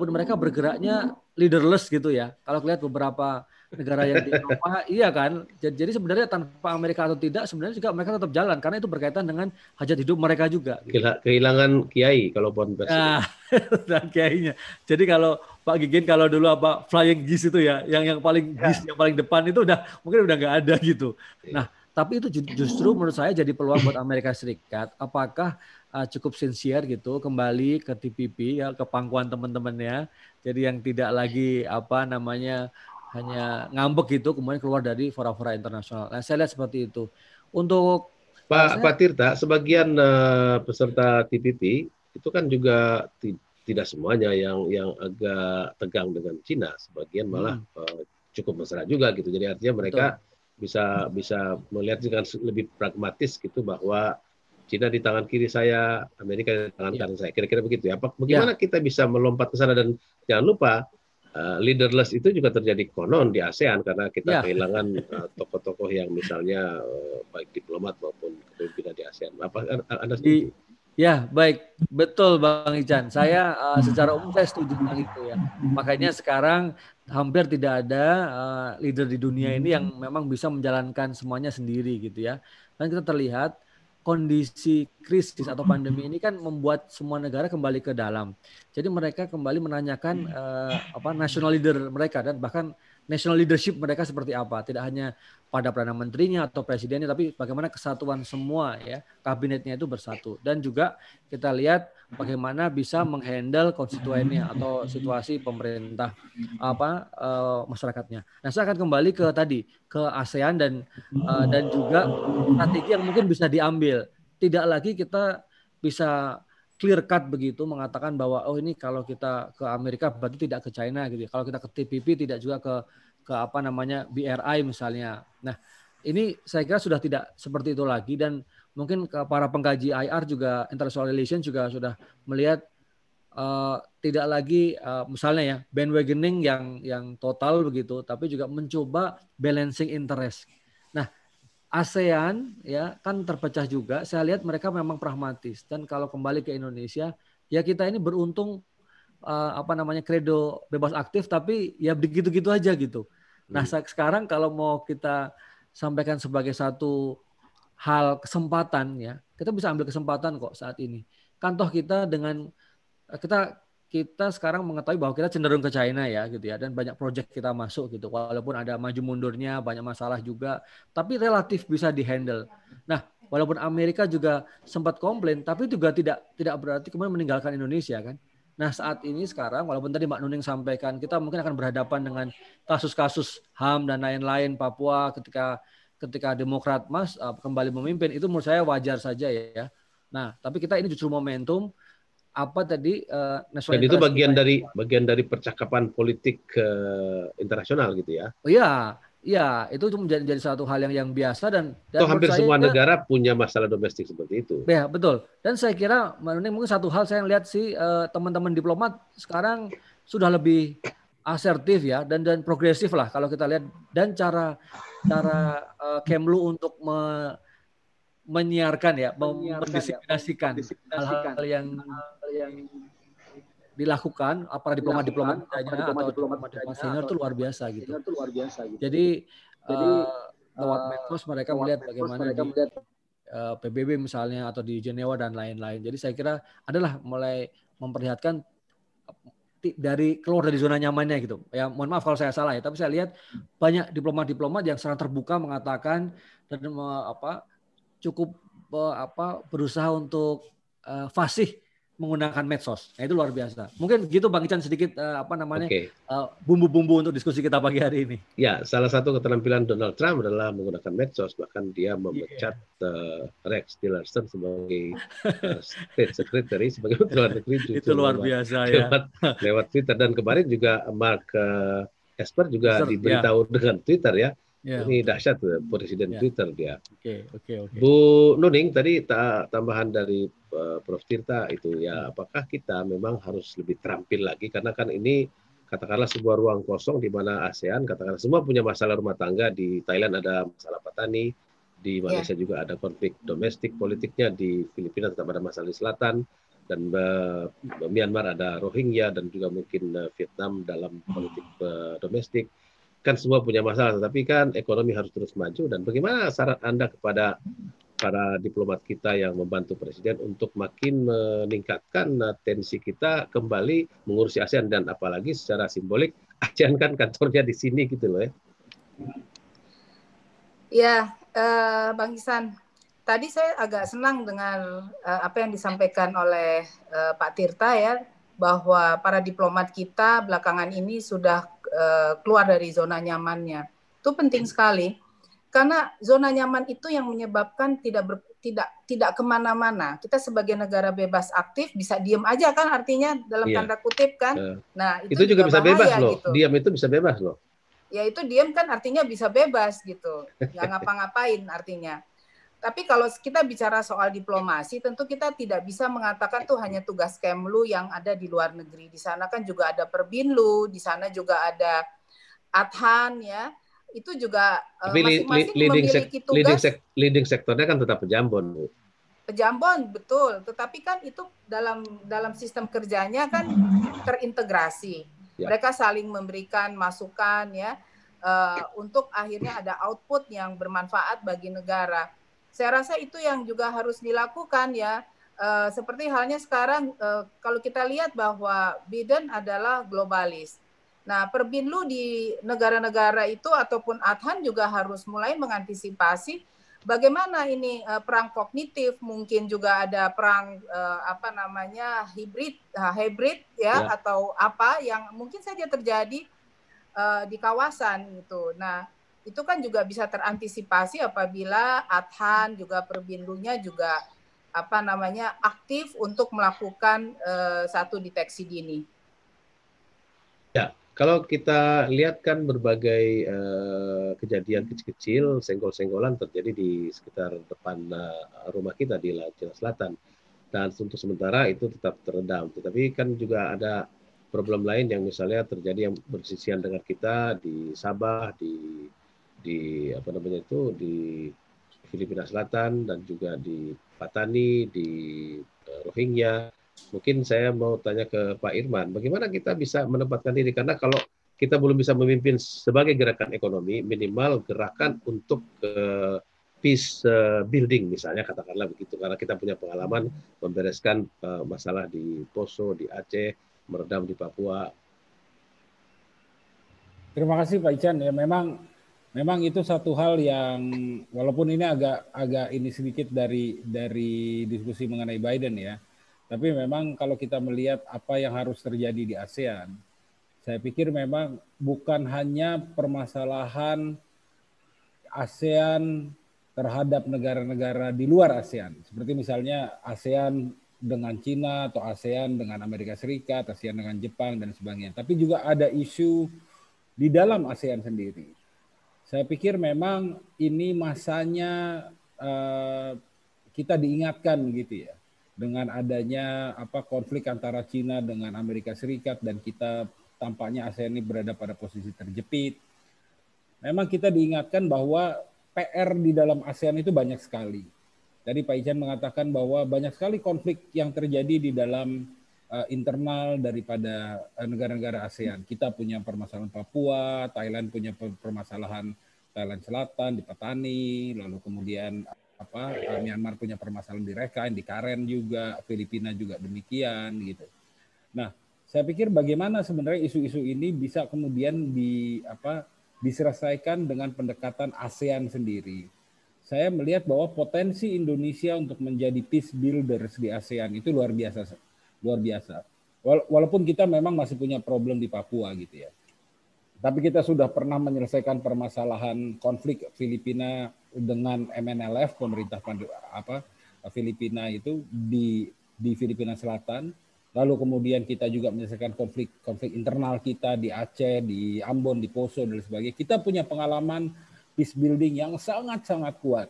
mereka bergeraknya leaderless gitu ya. Kalau lihat beberapa negara yang di Eropa, iya kan. Jadi sebenarnya tanpa Amerika atau tidak, sebenarnya juga mereka tetap jalan karena itu berkaitan dengan hajat hidup mereka juga. Gitu. Kehilangan kiai kalau pun presiden. Dan kiainya. Jadi kalau Pak Gigin kalau dulu flying geese itu ya, yang paling geese, yang paling depan itu mungkin udah nggak ada gitu. Nah, tapi itu justru menurut saya jadi peluang buat Amerika Serikat. Apakah cukup sincere gitu kembali ke TPP ya, ke pangkuan teman-temannya. Jadi yang tidak lagi hanya ngambek gitu kemudian keluar dari fora-fora internasional. Nah, saya lihat seperti itu. Untuk Pak Tirta, sebagian peserta TPP itu kan juga tidak semuanya yang agak tegang dengan Cina, sebagian malah cukup mesra juga gitu. Jadi artinya mereka bisa melihat dengan lebih pragmatis gitu bahwa Cina di tangan kiri saya, Amerika di tangan kanan saya. Kira-kira begitu ya. Bagaimana kita bisa melompat ke sana, dan jangan lupa leaderless itu juga terjadi konon di ASEAN karena kita kehilangan tokoh-tokoh yang misalnya baik diplomat maupun kepemimpinan di ASEAN. Apa Anda setuju? Ya, baik. Betul Bang Ican. Saya secara umum saya setuju dengan itu ya. Makanya sekarang hampir tidak ada leader di dunia ini yang memang bisa menjalankan semuanya sendiri gitu ya. Dan kita terlihat kondisi krisis atau pandemi ini kan membuat semua negara kembali ke dalam. Jadi mereka kembali menanyakan national leader mereka dan bahkan national leadership mereka seperti apa. Tidak hanya pada Perdana Menterinya atau Presidennya, tapi bagaimana kesatuan semua ya, kabinetnya itu bersatu. Dan juga kita lihat bagaimana bisa menghandle konstituennya atau situasi pemerintah masyarakatnya. Nah, saya akan kembali ke ASEAN dan juga strategi yang mungkin bisa diambil. Tidak lagi kita bisa clear cut begitu mengatakan bahwa ini kalau kita ke Amerika berarti tidak ke China gitu. Kalau kita ke TPP tidak juga ke BRI misalnya. Nah, ini saya kira sudah tidak seperti itu lagi, dan mungkin para pengkaji IR juga, international relations juga sudah melihat tidak lagi misalnya ya bandwagoning yang total begitu, tapi juga mencoba balancing interest. Nah, ASEAN ya kan terpecah juga. Saya lihat mereka memang pragmatis, dan kalau kembali ke Indonesia ya kita ini beruntung kredo bebas aktif, tapi ya begitu-gitu aja gitu. Nah, sekarang kalau mau kita sampaikan sebagai satu hal kesempatan ya, kita bisa ambil kesempatan kok saat ini. Kan toh kita dengan kita sekarang mengetahui bahwa kita cenderung ke China ya gitu ya, dan banyak proyek kita masuk gitu, walaupun ada maju mundurnya, banyak masalah juga, tapi relatif bisa dihandle. Nah, walaupun Amerika juga sempat komplain, tapi juga tidak berarti kemudian meninggalkan Indonesia kan. Nah, saat ini sekarang walaupun tadi Mbak Nuning sampaikan kita mungkin akan berhadapan dengan kasus-kasus HAM dan lain-lain, Papua ketika Demokrat kembali memimpin, itu menurut saya wajar saja ya. Nah, tapi kita ini justru momentum dan itu bagian dari percakapan politik internasional gitu ya. Oh iya, itu menjadi satu hal yang biasa, dan hampir semua negara punya masalah domestik seperti itu. Ya, betul. Dan saya kira mungkin satu hal saya lihat sih teman-teman diplomat sekarang sudah lebih asertif ya, dan progresif lah kalau kita lihat, dan cara Kemlu untuk menyiarkan ya, mendiskriminasikan hal-hal yang dilakukan para diplomat atau diplomat senior itu luar biasa gitu. Jadi lewat medsos mereka melihat bagaimana di PBB misalnya atau di Jenewa dan lain-lain. Jadi saya kira adalah mulai memperlihatkan dari keluar dari zona nyamannya gitu. Ya mohon maaf kalau saya salah ya, tapi saya lihat banyak diplomat yang sangat terbuka mengatakan dan cukup berusaha untuk fasih menggunakan medsos. Nah, itu luar biasa. Mungkin gitu Bang Ican sedikit Oke. bumbu-bumbu untuk diskusi kita pagi hari ini. Ya, salah satu keterampilan Donald Trump adalah menggunakan medsos. Bahkan dia memecat Rex Tillerson sebagai State Secretary, sebagai Menteri Luar Negeri. Itu luar biasa ya. Lewat Twitter. Dan kemarin juga Mark Esper juga diberitahu dengan Twitter ya. Ini dahsyat Presiden Twitter dia. Oke. Bu Nuning, tadi tambahan dari Prof. Tirta itu ya, apakah kita memang harus lebih terampil lagi, karena kan ini katakanlah sebuah ruang kosong di mana ASEAN katakanlah semua punya masalah rumah tangga. Di Thailand ada masalah petani, di Malaysia juga ada konflik domestik politiknya, di Filipina tetap ada masalah di selatan, dan Myanmar ada Rohingya, dan juga mungkin Vietnam dalam politik domestik. Kan semua punya masalah, tetapi kan ekonomi harus terus maju. Dan bagaimana saran Anda kepada para diplomat kita yang membantu Presiden untuk makin meningkatkan tensi kita kembali mengurusi ASEAN, dan apalagi secara simbolik ASEAN kan kantornya di sini gitu loh ya. Ya, Bang Ihsan, tadi saya agak senang dengan apa yang disampaikan oleh Pak Tirta ya, bahwa para diplomat kita belakangan ini sudah keluar dari zona nyamannya. Itu penting sekali, karena zona nyaman itu yang menyebabkan tidak kemana-mana. Kita sebagai negara bebas aktif bisa diem aja kan, artinya dalam tanda kutip kan. Nah itu juga bisa bebas loh. Gitu. Diam itu bisa bebas loh. Ya itu diem kan artinya bisa bebas gitu, nggak ngapa-ngapain artinya. Tapi kalau kita bicara soal diplomasi, tentu kita tidak bisa mengatakan tuh hanya tugas Kemlu yang ada di luar negeri. Di sana kan juga ada Perbinlu, di sana juga ada Adhan ya. Itu juga masing-masing memiliki tugas. Leading sektornya kan tetap Pejambon, Bu. Pejambon betul, tetapi kan itu dalam sistem kerjanya kan terintegrasi. Ya. Mereka saling memberikan masukan ya untuk akhirnya ada output yang bermanfaat bagi negara. Saya rasa itu yang juga harus dilakukan ya. Seperti halnya sekarang kalau kita lihat bahwa Biden adalah globalis. Nah, Perbinlu di negara-negara itu ataupun Adhan juga harus mulai mengantisipasi bagaimana ini perang kognitif, mungkin juga ada perang hibrid ya atau apa yang mungkin saja terjadi di kawasan gitu. Nah, itu kan juga bisa terantisipasi apabila Adhan juga Perbinlunya juga aktif untuk melakukan satu deteksi dini. Ya, kalau kita lihat kan berbagai kejadian kecil-kecil, senggol-senggolan terjadi di sekitar depan rumah kita di Laut Cina Selatan, dan untuk sementara itu tetap teredam. Tetapi kan juga ada problem lain yang misalnya terjadi yang bersisian dengan kita di Sabah, di Filipina Selatan, dan juga di Patani, di Rohingya. Mungkin saya mau tanya ke Pak Irman, bagaimana kita bisa menempatkan diri, karena kalau kita belum bisa memimpin sebagai gerakan ekonomi, minimal gerakan untuk peace building misalnya, katakanlah begitu, karena kita punya pengalaman membereskan masalah di Poso, di Aceh, meredam di Papua. Terima kasih Pak Ican. Ya memang itu satu hal yang walaupun ini agak ini sedikit dari diskusi mengenai Biden ya. Tapi memang kalau kita melihat apa yang harus terjadi di ASEAN, saya pikir memang bukan hanya permasalahan ASEAN terhadap negara-negara di luar ASEAN. Seperti misalnya ASEAN dengan Cina atau ASEAN dengan Amerika Serikat, ASEAN dengan Jepang dan sebagainya. Tapi juga ada isu di dalam ASEAN sendiri. Saya pikir memang ini masanya kita diingatkan gitu ya, dengan adanya konflik antara Cina dengan Amerika Serikat, dan kita tampaknya ASEAN ini berada pada posisi terjepit. Memang kita diingatkan bahwa PR di dalam ASEAN itu banyak sekali. Tadi Pak Ican mengatakan bahwa banyak sekali konflik yang terjadi di dalam internal daripada negara-negara ASEAN. Kita punya permasalahan Papua, Thailand punya permasalahan Thailand Selatan di Patani, lalu kemudian Myanmar punya permasalahan di Rakhine, di Karen juga, Filipina juga demikian gitu. Nah, saya pikir bagaimana sebenarnya isu-isu ini bisa kemudian diselesaikan dengan pendekatan ASEAN sendiri. Saya melihat bahwa potensi Indonesia untuk menjadi peace builders di ASEAN itu luar biasa luar biasa. Walaupun kita memang masih punya problem di Papua gitu ya. Tapi kita sudah pernah menyelesaikan permasalahan konflik Filipina dengan MNLF, pemerintah Filipina itu di Filipina Selatan. Lalu kemudian kita juga menyelesaikan konflik internal kita di Aceh, di Ambon, di Poso dan sebagainya. Kita punya pengalaman peace building yang sangat-sangat kuat.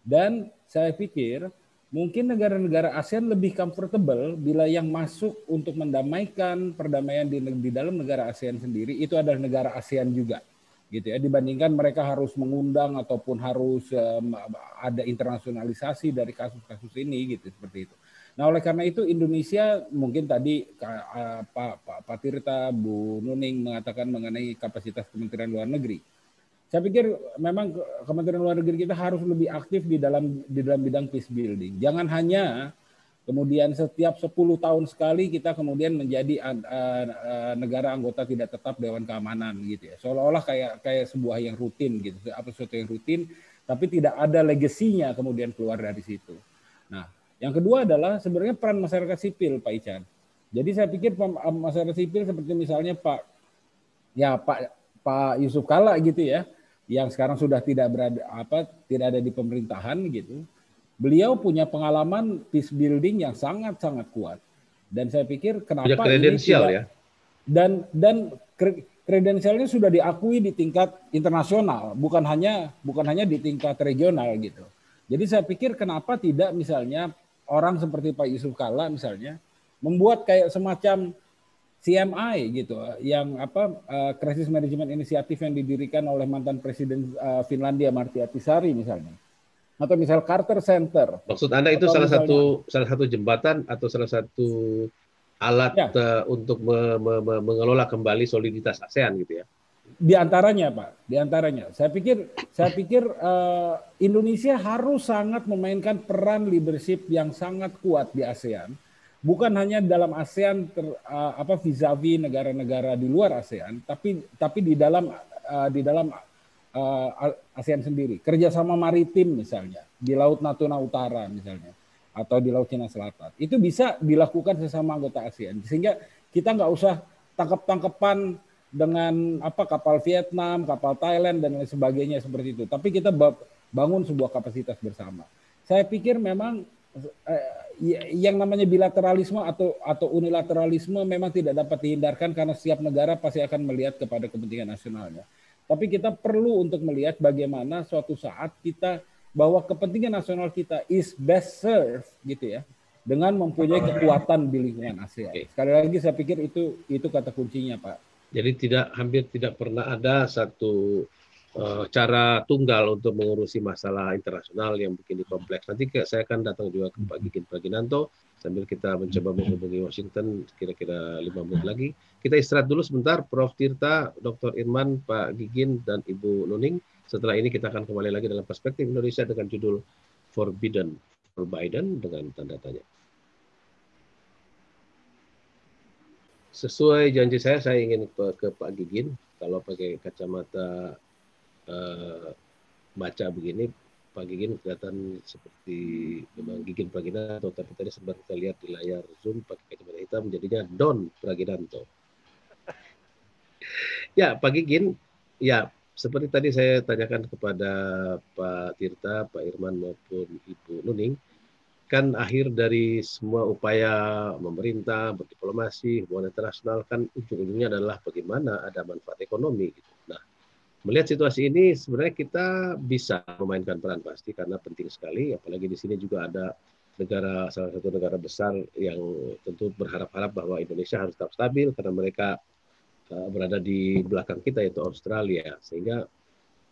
Dan saya pikir mungkin negara-negara ASEAN lebih comfortable bila yang masuk untuk mendamaikan perdamaian di dalam negara ASEAN sendiri itu adalah negara ASEAN juga, gitu ya, dibandingkan mereka harus mengundang ataupun harus ada internasionalisasi dari kasus-kasus ini, gitu, seperti itu. Nah, oleh karena itu Indonesia mungkin tadi Pak Tirta, Bu Nuning mengatakan mengenai kapasitas Kementerian Luar Negeri. Saya pikir memang Kementerian Luar Negeri kita harus lebih aktif di dalam bidang peace building. Jangan hanya kemudian setiap 10 tahun sekali kita kemudian menjadi negara anggota tidak tetap Dewan Keamanan gitu ya. Seolah-olah kayak sebuah yang rutin gitu, apa sesuatu yang rutin, tapi tidak ada legasinya kemudian keluar dari situ. Nah, yang kedua adalah sebenarnya peran masyarakat sipil, Pak Ican. Jadi saya pikir masyarakat sipil seperti misalnya Pak Yusuf Kalla gitu ya, yang sekarang sudah tidak ada di pemerintahan gitu. Beliau punya pengalaman peace building yang sangat-sangat kuat. Dan saya pikir kenapa punya kredensial ya. Dan kredensialnya sudah diakui di tingkat internasional, bukan hanya di tingkat regional gitu. Jadi saya pikir kenapa tidak misalnya orang seperti Pak Yusuf Kalla misalnya membuat kayak semacam CMI gitu, yang Crisis Management Initiative yang didirikan oleh mantan Presiden Finlandia Martti Ahtisaari misalnya, atau misal Carter Center. Maksud Anda itu salah satu jembatan atau salah satu alat untuk mengelola kembali soliditas ASEAN gitu ya? Di antaranya Pak, di antaranya. Saya pikir Indonesia harus sangat memainkan peran leadership yang sangat kuat di ASEAN. Bukan hanya dalam ASEAN vis-a-vis negara-negara di luar ASEAN, tapi di dalam ASEAN sendiri. Kerjasama maritim misalnya di Laut Natuna Utara misalnya, atau di Laut Cina Selatan. Itu bisa dilakukan sesama anggota ASEAN, sehingga kita nggak usah tangkap-tangkapan dengan kapal Vietnam, kapal Thailand dan lain sebagainya seperti itu. Tapi kita bangun sebuah kapasitas bersama. Saya pikir memang yang namanya bilateralisme atau unilateralisme memang tidak dapat dihindarkan karena setiap negara pasti akan melihat kepada kepentingan nasionalnya. Tapi kita perlu untuk melihat bagaimana suatu saat bahwa kepentingan nasional kita is best served gitu ya, dengan mempunyai kekuatan di lingkungan ASEAN. Sekali lagi saya pikir itu kata kuncinya, Pak. Jadi hampir tidak pernah ada satu cara tunggal untuk mengurusi masalah internasional yang begini kompleks. Nanti saya akan datang juga ke Pak Gigin Praginanto sambil kita mencoba menghubungi Washington kira-kira 5 menit lagi. Kita istirahat dulu sebentar, Prof. Tirta, Dr. Irman, Pak Gigin, dan Ibu Nuning. Setelah ini kita akan kembali lagi dalam perspektif Indonesia dengan judul Forbidden for Biden dengan tanda tanya. Sesuai janji saya ingin ke Pak Gigin. Kalau pakai kacamata baca begini, Pak Gigin kelihatan seperti memang Gigin Praginanto, tapi tadi sempat kita lihat di layar Zoom pakai kacamata hitam, jadinya Don Praginanto. Ya, Pak Gigin, ya seperti tadi saya tanyakan kepada Pak Tirta, Pak Irman maupun Ibu Nuning, kan akhir dari semua upaya pemerintah berdiplomasi, hubungan internasional kan ujung-ujungnya adalah bagaimana ada manfaat ekonomi gitu. Nah, melihat situasi ini sebenarnya kita bisa memainkan peran pasti karena penting sekali, apalagi di sini juga ada salah satu negara besar yang tentu berharap-harap bahwa Indonesia harus tetap stabil karena mereka berada di belakang kita yaitu Australia, sehingga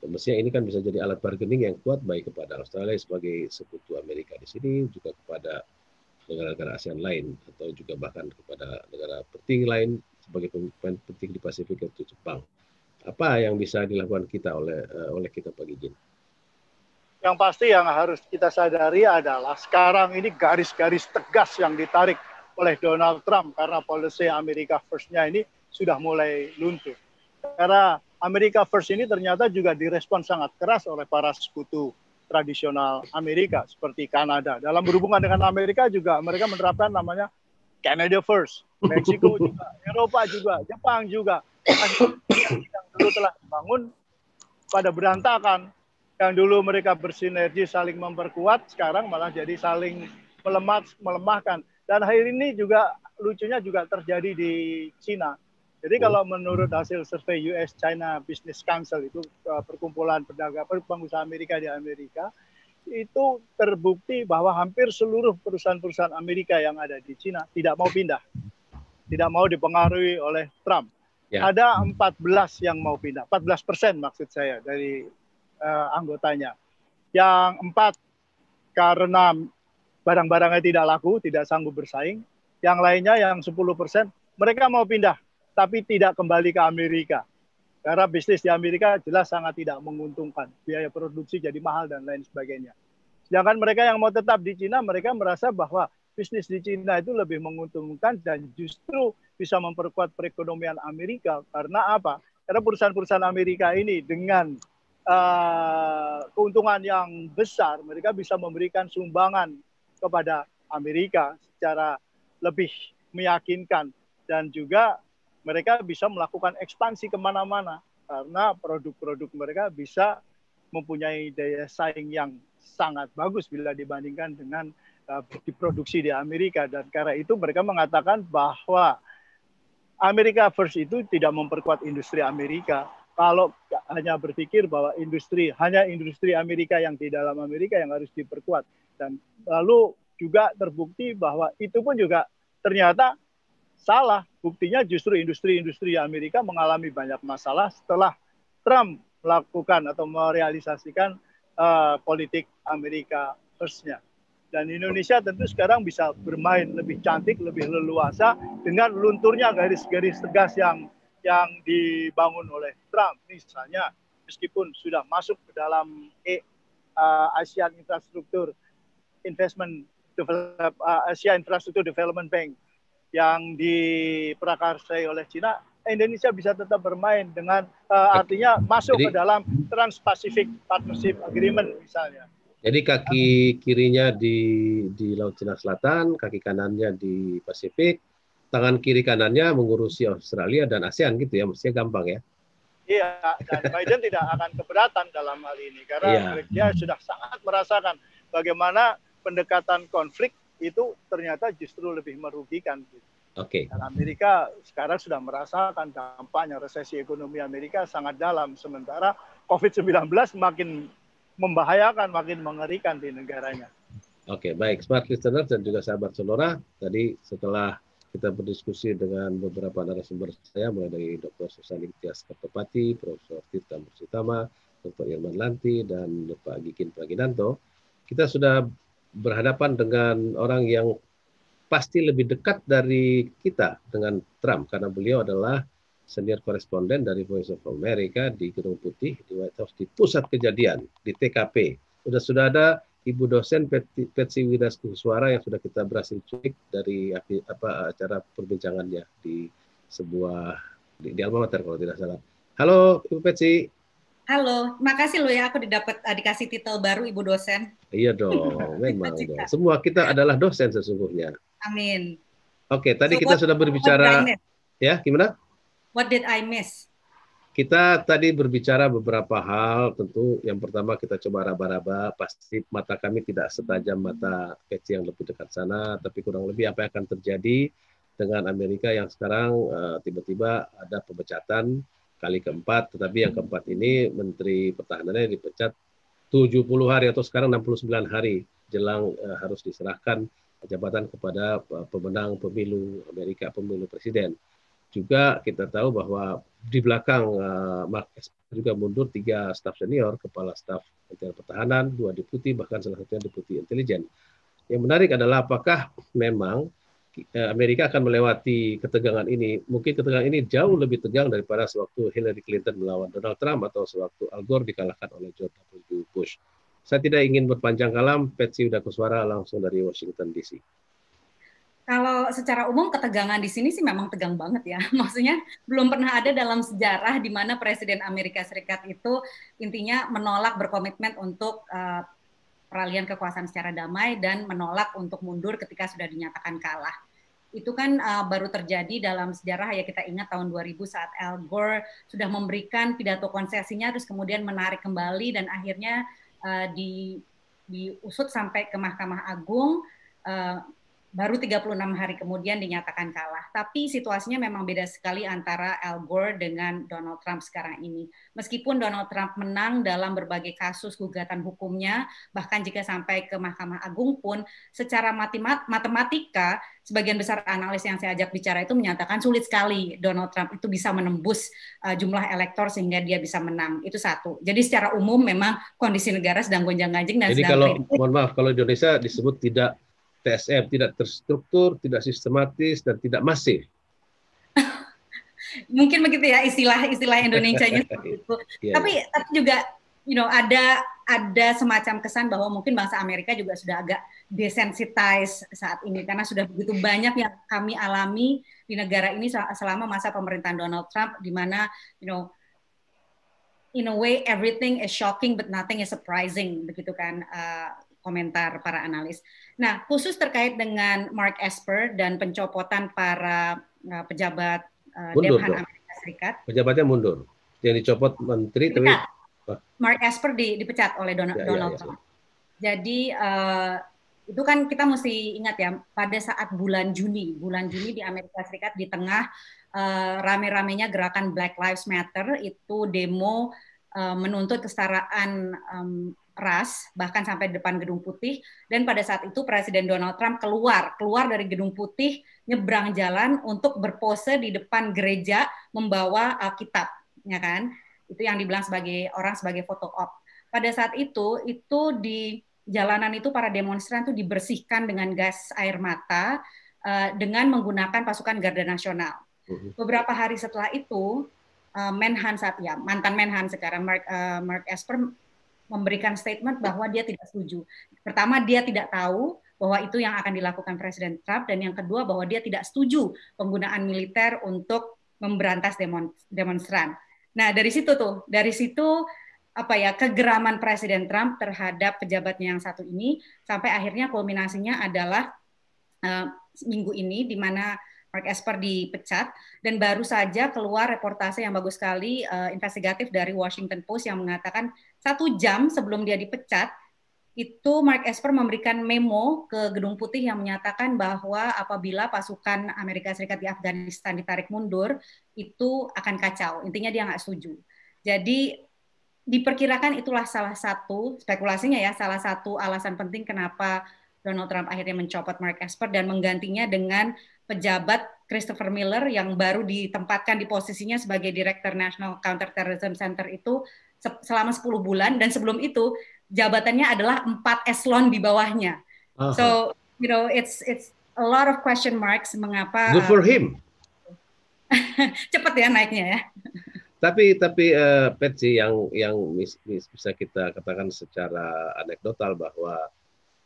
mestinya ini kan bisa jadi alat bargaining yang kuat baik kepada Australia sebagai sekutu Amerika di sini, juga kepada negara-negara ASEAN lain, atau juga bahkan kepada negara penting lain sebagai pemain penting di Pasifik yaitu Jepang. Apa yang bisa dilakukan kita oleh kita Pak Gigin? Yang pasti yang harus kita sadari adalah sekarang ini garis-garis tegas yang ditarik oleh Donald Trump karena policy America First-nya ini sudah mulai luntur. Karena America First ini ternyata juga direspon sangat keras oleh para sekutu tradisional Amerika seperti Kanada. Dalam berhubungan dengan Amerika juga mereka menerapkan namanya Canada first, Meksiko juga, Eropa juga, Jepang juga. Yang dulu telah dibangun pada berantakan. Yang dulu mereka bersinergi saling memperkuat, sekarang malah jadi saling melemahkan. Dan akhir ini juga lucunya juga terjadi di Cina. Jadi kalau menurut hasil survei US China Business Council, itu perkumpulan pedagang pengusaha Amerika di Amerika, itu terbukti bahwa hampir seluruh perusahaan-perusahaan Amerika yang ada di Cina tidak mau pindah, tidak mau dipengaruhi oleh Trump. Ya. Ada 14 yang mau pindah, 14% maksud saya dari anggotanya. Yang 4 karena barang-barangnya tidak laku, tidak sanggup bersaing. Yang lainnya yang 10% mereka mau pindah, tapi tidak kembali ke Amerika. Karena bisnis di Amerika jelas sangat tidak menguntungkan. Biaya produksi jadi mahal dan lain sebagainya. Sedangkan mereka yang mau tetap di Cina, mereka merasa bahwa bisnis di Cina itu lebih menguntungkan dan justru bisa memperkuat perekonomian Amerika. Karena apa? Karena perusahaan-perusahaan Amerika ini dengan keuntungan yang besar, mereka bisa memberikan sumbangan kepada Amerika secara lebih meyakinkan. Dan juga mereka bisa melakukan ekspansi kemana-mana karena produk-produk mereka bisa mempunyai daya saing yang sangat bagus bila dibandingkan dengan diproduksi di Amerika. Dan karena itu mereka mengatakan bahwa Amerika First itu tidak memperkuat industri Amerika. Kalau hanya berpikir bahwa hanya industri Amerika yang di dalam Amerika yang harus diperkuat. Dan lalu juga terbukti bahwa itu pun juga ternyata salah. Buktinya justru industri-industri Amerika mengalami banyak masalah setelah Trump melakukan atau merealisasikan politik Amerika First-nya. Dan Indonesia tentu sekarang bisa bermain lebih cantik, lebih leluasa dengan lunturnya garis-garis tegas yang dibangun oleh Trump. Misalnya meskipun sudah masuk ke dalam Asia Infrastructure Development Bank yang diprakarsai oleh Cina, Indonesia bisa tetap bermain dengan artinya masuk ke dalam Trans-Pacific Partnership Agreement misalnya. Jadi kaki kirinya di Laut Cina Selatan, kaki kanannya di Pasifik, tangan kiri kanannya mengurusi Australia dan ASEAN gitu ya, mestinya gampang ya. Iya, dan Biden tidak akan keberatan dalam hal ini karena dia sudah sangat merasakan bagaimana pendekatan konflik itu ternyata justru lebih merugikan. Oke. Dan Amerika sekarang sudah merasakan dampaknya, resesi ekonomi Amerika sangat dalam, sementara COVID-19 makin membahayakan, makin mengerikan di negaranya. Oke, baik. Smart Listeners dan juga sahabat Sonora, tadi setelah kita berdiskusi dengan beberapa narasumber saya, mulai dari Dr. Susani Tias Kertopati, Profesor Tirta Mursitama, Dr. Irman Lanti, dan Pak Gikin Praginanto, kita sudah berhadapan dengan orang yang pasti lebih dekat dari kita dengan Trump, karena beliau adalah senior koresponden dari Voice of America di Gedung Putih, di White House, di pusat kejadian, di TKP. Sudah ada Ibu dosen Petsy Widaskuswara yang sudah kita berhasil culik dari acara perbincangannya di sebuah di alma mater kalau tidak salah. Halo Ibu Petsy. Halo, makasih loh ya aku dikasih titel baru Ibu dosen. Iya dong, memang dong. Semua kita adalah dosen sesungguhnya. Amin. Oke, tadi kita sudah berbicara. Ya, gimana? What did I miss? Kita tadi berbicara beberapa hal, tentu yang pertama kita coba raba-raba, pasti mata kami tidak setajam mata Petsy yang lebih dekat sana, tapi kurang lebih apa yang akan terjadi dengan Amerika yang sekarang tiba-tiba ada pemecatan kali keempat, tetapi yang keempat ini Menteri Pertahanannya dipecat 70 hari atau sekarang 69 hari jelang harus diserahkan jabatan kepada pemenang pemilu Amerika, pemilu presiden. Juga kita tahu bahwa di belakang Mark Esper juga mundur 3 staf senior, kepala staf Kementerian Pertahanan, 2 deputi, bahkan salah satunya deputi intelijen. Yang menarik adalah apakah memang Amerika akan melewati ketegangan ini. Mungkin ketegangan ini jauh lebih tegang daripada sewaktu Hillary Clinton melawan Donald Trump atau sewaktu Al Gore dikalahkan oleh George W. Bush. Saya tidak ingin berpanjang kalam, Petsy Widaskuswara langsung dari Washington DC. Kalau secara umum ketegangan di sini sih memang tegang banget ya. Maksudnya belum pernah ada dalam sejarah di mana Presiden Amerika Serikat itu intinya menolak berkomitmen untuk peralihan kekuasaan secara damai dan menolak untuk mundur ketika sudah dinyatakan kalah. itu kan baru terjadi dalam sejarah ya, kita ingat tahun 2000 saat Al Gore sudah memberikan pidato konsesinya terus kemudian menarik kembali dan akhirnya diusut sampai ke Mahkamah Agung, baru 36 hari kemudian dinyatakan kalah. Tapi situasinya memang beda sekali antara Al Gore dengan Donald Trump sekarang ini. Meskipun Donald Trump menang dalam berbagai kasus gugatan hukumnya, bahkan jika sampai ke Mahkamah Agung pun, secara matematika, sebagian besar analis yang saya ajak bicara itu menyatakan sulit sekali Donald Trump itu bisa menembus jumlah elektor sehingga dia bisa menang. Itu satu. Jadi secara umum memang kondisi negara sedang gonjang-ganjing dan jadi sedang kalau, kritis. mohon maaf, kalau Indonesia disebut tidak TSM, tidak terstruktur, tidak sistematis, dan tidak masif. Mungkin begitu ya istilah Indonesianya seperti itu. Tapi juga ada semacam kesan bahwa mungkin bangsa Amerika juga sudah agak desensitize saat ini karena sudah begitu banyak yang kami alami di negara ini selama masa pemerintahan Donald Trump, di mana in a way everything is shocking but nothing is surprising, begitu kan komentar para analis. Nah, khusus terkait dengan Mark Esper dan pencopotan para pejabat Dewan Amerika Serikat. Pejabatnya mundur. Yang dicopot menteri tapi Mark Esper dipecat oleh Donald Trump. Jadi itu kan kita mesti ingat ya, pada saat bulan Juni di Amerika Serikat, di tengah rame-ramenya gerakan Black Lives Matter, itu demo menuntut kesetaraan ras, bahkan sampai depan Gedung Putih. Dan pada saat itu Presiden Donald Trump keluar dari Gedung Putih, nyebrang jalan untuk berpose di depan gereja membawa Alkitab, ya kan? Itu yang dibilang sebagai foto op. Pada saat itu di jalanan itu para demonstran itu dibersihkan dengan gas air mata dengan menggunakan pasukan Garda Nasional. Beberapa hari setelah itu Menhan mantan Menhan sekarang Mark Esper memberikan statement bahwa dia tidak setuju. Pertama, dia tidak tahu bahwa itu yang akan dilakukan Presiden Trump, dan yang kedua bahwa dia tidak setuju penggunaan militer untuk memberantas demonstran. Nah, dari situ kegeraman Presiden Trump terhadap pejabatnya yang satu ini sampai akhirnya kulminasinya adalah minggu ini di mana Mark Esper dipecat, dan baru saja keluar reportase yang bagus sekali investigatif dari Washington Post yang mengatakan 1 jam sebelum dia dipecat itu Mark Esper memberikan memo ke Gedung Putih yang menyatakan bahwa apabila pasukan Amerika Serikat di Afghanistan ditarik mundur itu akan kacau. Intinya dia nggak setuju. Jadi diperkirakan itulah salah satu spekulasinya ya, salah satu alasan penting kenapa Donald Trump akhirnya mencopot Mark Esper dan menggantinya dengan pejabat Christopher Miller yang baru ditempatkan di posisinya sebagai Direktur National Counterterrorism Center itu selama 10 bulan, dan sebelum itu jabatannya adalah 4 eselon di bawahnya. So, it's a lot of question marks mengapa good for him. Cepat ya naiknya ya. Tapi Patsy, yang bisa kita katakan secara anekdotal bahwa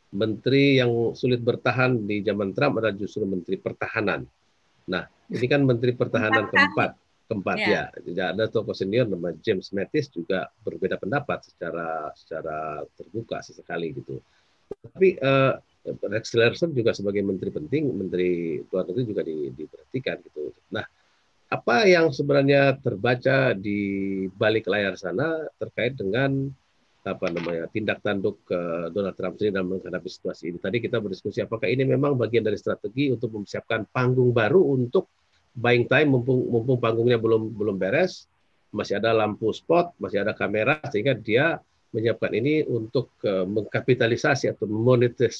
menteri yang sulit bertahan di zaman Trump adalah justru menteri pertahanan. Nah, ini kan menteri pertahanan keempat ya. Ada tokoh senior nama James Mattis juga berbeda pendapat secara terbuka sesekali gitu. Tapi Rex Tillerson juga sebagai menteri penting, menteri luar negeri juga diperhatikan gitu. Nah, apa yang sebenarnya terbaca di balik layar sana terkait dengan tindak tanduk Donald Trump sendiri dalam menghadapi situasi ini? Tadi kita berdiskusi apakah ini memang bagian dari strategi untuk mempersiapkan panggung baru untuk buying time, mumpung panggungnya belum beres, masih ada lampu spot, masih ada kamera, sehingga dia menyiapkan ini untuk mengkapitalisasi atau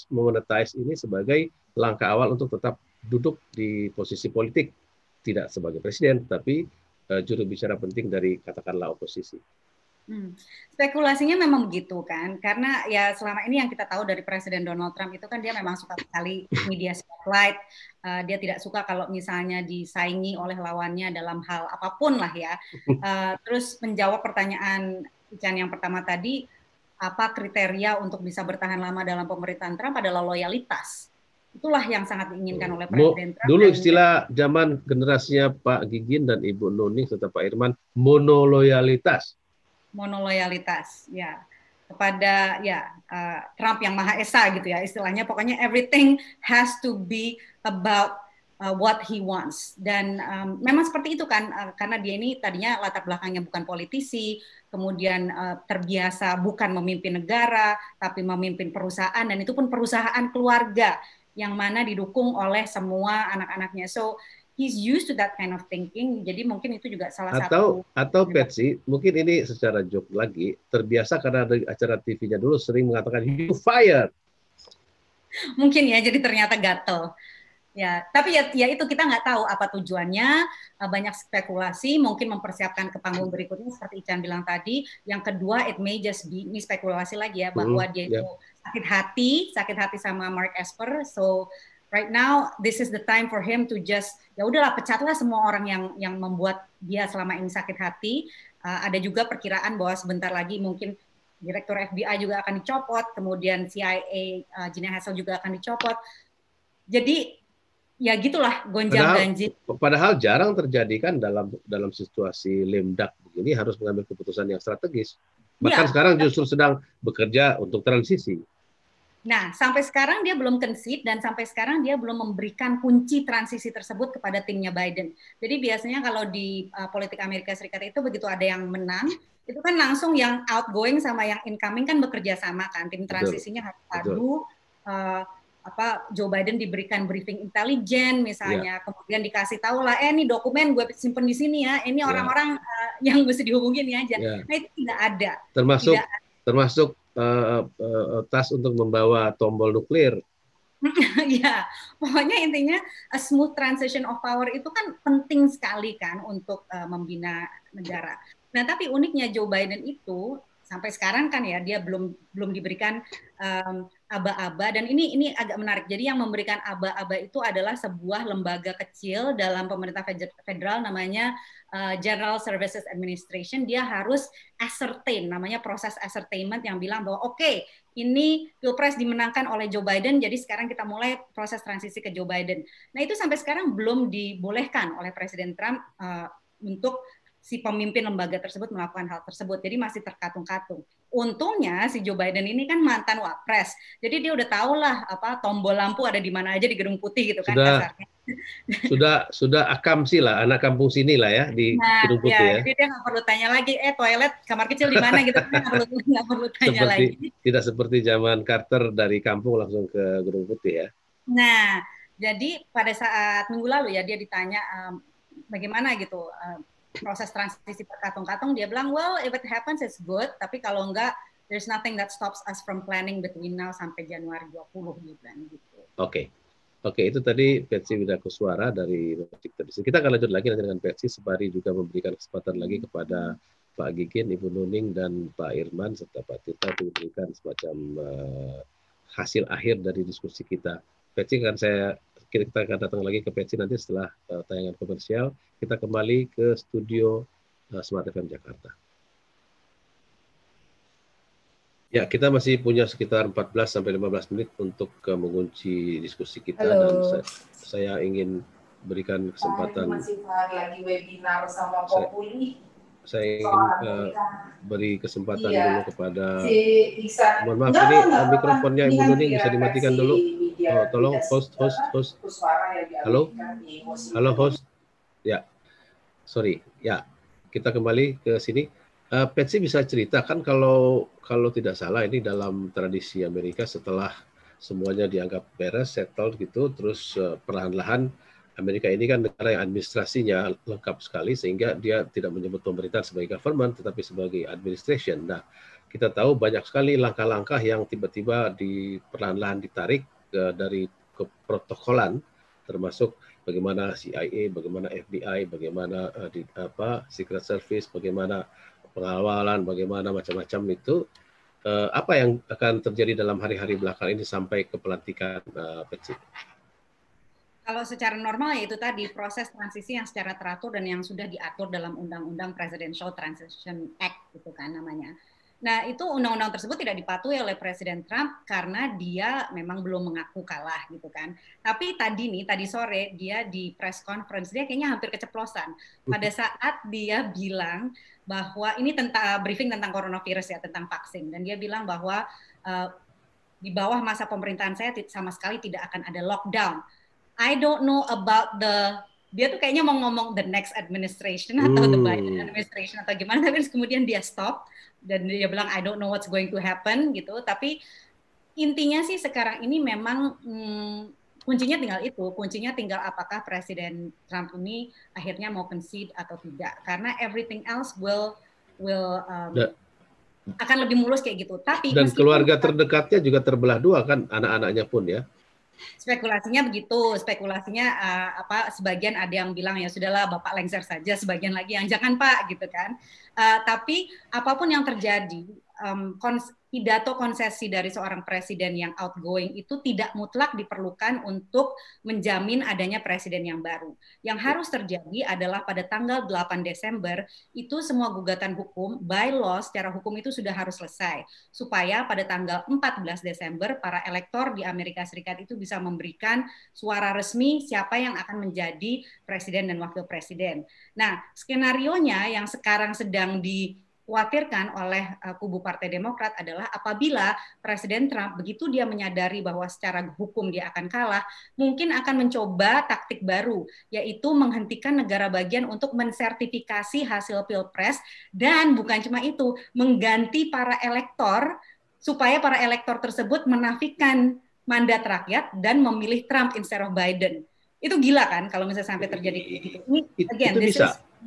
monetize ini sebagai langkah awal untuk tetap duduk di posisi politik, tidak sebagai presiden, tapi juru bicara penting dari katakanlah oposisi. Spekulasinya memang begitu kan, karena ya selama ini yang kita tahu dari Presiden Donald Trump itu kan dia memang suka sekali media spotlight, dia tidak suka kalau misalnya disaingi oleh lawannya dalam hal apapun lah ya. Terus menjawab pertanyaan Ican yang pertama tadi, apa kriteria untuk bisa bertahan lama dalam pemerintahan Trump adalah loyalitas. Itulah yang sangat diinginkan oleh Presiden Trump. Dulu istilah zaman generasinya Pak Gigin dan Ibu Nuning serta Pak Irman, monoloyalitas ya, kepada Trump yang Maha Esa gitu ya istilahnya. Pokoknya everything has to be about what he wants. Dan memang seperti itu kan, karena dia ini tadinya latar belakangnya bukan politisi, kemudian terbiasa bukan memimpin negara, tapi memimpin perusahaan, dan itu pun perusahaan keluarga yang mana didukung oleh semua anak-anaknya. So he's used to that kind of thinking. Jadi mungkin itu juga salah satu. Atau Patsy, mungkin ini secara joke lagi, terbiasa karena ada acara TV-nya dulu sering mengatakan you fired. Mungkin ya, jadi ternyata gatel. Ya, tapi ya itu kita nggak tahu apa tujuannya. Banyak spekulasi, mungkin mempersiapkan ke panggung berikutnya seperti Ican bilang tadi. Yang kedua, it may just be, ini spekulasi lagi ya, bahwa dia itu sakit hati sama Mark Esper. So right now, this is the time for him to just, ya udahlah, pecatlah semua orang yang membuat dia selama ini sakit hati. Ada juga perkiraan bahwa sebentar lagi mungkin Direktur FBI juga akan dicopot, kemudian CIA Gina Haspel juga akan dicopot. Jadi ya gitulah gonjang-ganjing. Padahal jarang terjadi kan dalam situasi lame duck begini harus mengambil keputusan yang strategis. Bahkan sekarang justru sedang bekerja untuk transisi. Nah, sampai sekarang dia belum concede dan sampai sekarang dia belum memberikan kunci transisi tersebut kepada timnya Biden. Jadi biasanya kalau di politik Amerika Serikat itu begitu ada yang menang, itu kan langsung yang outgoing sama yang incoming kan bekerja sama kan, tim transisinya harus padu. Joe Biden diberikan briefing intelijen misalnya, kemudian dikasih tahu lah, ini dokumen gue simpen di sini ya, ini orang-orang yang mesti dihubungin ya aja. Nah itu tidak ada. Termasuk tas untuk membawa tombol nuklir. Ya, pokoknya intinya a smooth transition of power itu kan penting sekali kan untuk membina negara. Nah tapi uniknya Joe Biden itu sampai sekarang kan ya dia belum diberikan aba-aba, dan ini agak menarik. Jadi yang memberikan aba-aba itu adalah sebuah lembaga kecil dalam pemerintah federal namanya General Services Administration. Dia harus ascertain, namanya proses ascertainment, yang bilang bahwa oke, ini Pilpres dimenangkan oleh Joe Biden, jadi sekarang kita mulai proses transisi ke Joe Biden. Nah itu sampai sekarang belum dibolehkan oleh Presiden Trump untuk si pemimpin lembaga tersebut melakukan hal tersebut. Jadi masih terkatung-katung. Untungnya si Joe Biden ini kan mantan wapres. Jadi dia udah tahu lah tombol lampu ada di mana aja di Gedung Putih gitu kan kasarnya. Sudah akam sih lah, anak kampung sini lah ya di Gedung Putih ya. Jadi dia nggak perlu tanya lagi, toilet kamar kecil di mana gitu, nggak perlu tanya lagi. Tidak seperti zaman Carter dari kampung langsung ke Gedung Putih ya. Nah, jadi pada saat minggu lalu ya dia ditanya bagaimana gitu proses transisi terkatung-katung, dia bilang, well, if it happens, it's good, tapi kalau enggak, there's nothing that stops us from planning between now sampai Januari 20, dia bilang gitu. Oke, itu tadi Patsy Widakuswara dari Logic Tradisi. Kita akan lanjut lagi nanti dengan Patsy, sembari juga memberikan kesempatan lagi kepada Pak Gigin, Ibu Nuning, dan Pak Irman, serta Pak Tita untuk memberikan semacam hasil akhir dari diskusi kita. Patsy kita akan datang lagi ke Patsy nanti setelah tayangan komersial. Kita kembali ke studio Smart FM Jakarta. Ya, kita masih punya sekitar 14-15 menit untuk mengunci diskusi kita. Halo. Dan saya ingin berikan kesempatan. Masih lagi webinar sama Populi. Saya ingin beri kesempatan dulu kepada. Mohon maaf, ini mikrofonnya Ibu Nuning bisa dimatikan dulu. Tolong host. Halo host. Ya, sorry. Ya, kita kembali ke sini. Patsy bisa ceritakan kalau tidak salah ini dalam tradisi Amerika setelah semuanya dianggap beres, settled gitu, terus perlahan-lahan Amerika ini kan negara yang administrasinya lengkap sekali sehingga dia tidak menyebut pemerintahan sebagai government tetapi sebagai administration. Nah, kita tahu banyak sekali langkah-langkah yang tiba-tiba perlahan-lahan ditarik dari keprotokolan, termasuk bagaimana CIA, bagaimana FBI, bagaimana Secret Service, bagaimana pengawalan, bagaimana macam-macam itu. Apa yang akan terjadi dalam hari-hari belakang ini sampai ke pelantikan Patsy? Kalau secara normal ya itu tadi proses transisi yang secara teratur dan yang sudah diatur dalam Undang-Undang Presidential Transition Act itu kan namanya. Nah, itu undang-undang tersebut tidak dipatuhi oleh Presiden Trump karena dia memang belum mengaku kalah gitu kan. Tapi tadi sore dia di press conference dia kayaknya hampir keceplosan pada saat dia bilang bahwa ini tentang briefing tentang coronavirus ya, tentang vaksin, dan dia bilang bahwa di bawah masa pemerintahan saya sama sekali tidak akan ada lockdown. I don't know about dia tuh kayaknya mau ngomong the next administration atau the Biden administration atau gimana, tapi kemudian dia stop dan dia bilang I don't know what's going to happen gitu. Tapi intinya sih sekarang ini memang kuncinya tinggal apakah Presiden Trump ini akhirnya mau concede atau tidak, karena everything else will akan lebih mulus kayak gitu. Tapi dan keluarga terdekatnya juga terbelah dua kan, anak-anaknya pun ya. Spekulasinya begitu, sebagian ada yang bilang ya sudahlah Bapak lengser saja, sebagian lagi yang jangan Pak gitu kan. Tapi apapun yang terjadi, pidato konsesi dari seorang presiden yang outgoing itu tidak mutlak diperlukan untuk menjamin adanya presiden yang baru. Yang harus terjadi adalah pada tanggal 8 Desember itu semua gugatan hukum by law secara hukum itu sudah harus selesai, supaya pada tanggal 14 Desember para elektor di Amerika Serikat itu bisa memberikan suara resmi siapa yang akan menjadi presiden dan wakil presiden. Nah, skenarionya yang sekarang sedang dikhawatirkan oleh kubu Partai Demokrat adalah apabila Presiden Trump begitu dia menyadari bahwa secara hukum dia akan kalah, mungkin akan mencoba taktik baru, yaitu menghentikan negara bagian untuk mensertifikasi hasil Pilpres, dan bukan cuma itu, mengganti para elektor supaya para elektor tersebut menafikan mandat rakyat dan memilih Trump instead of Biden. Itu gila kan kalau misalnya sampai terjadi gitu.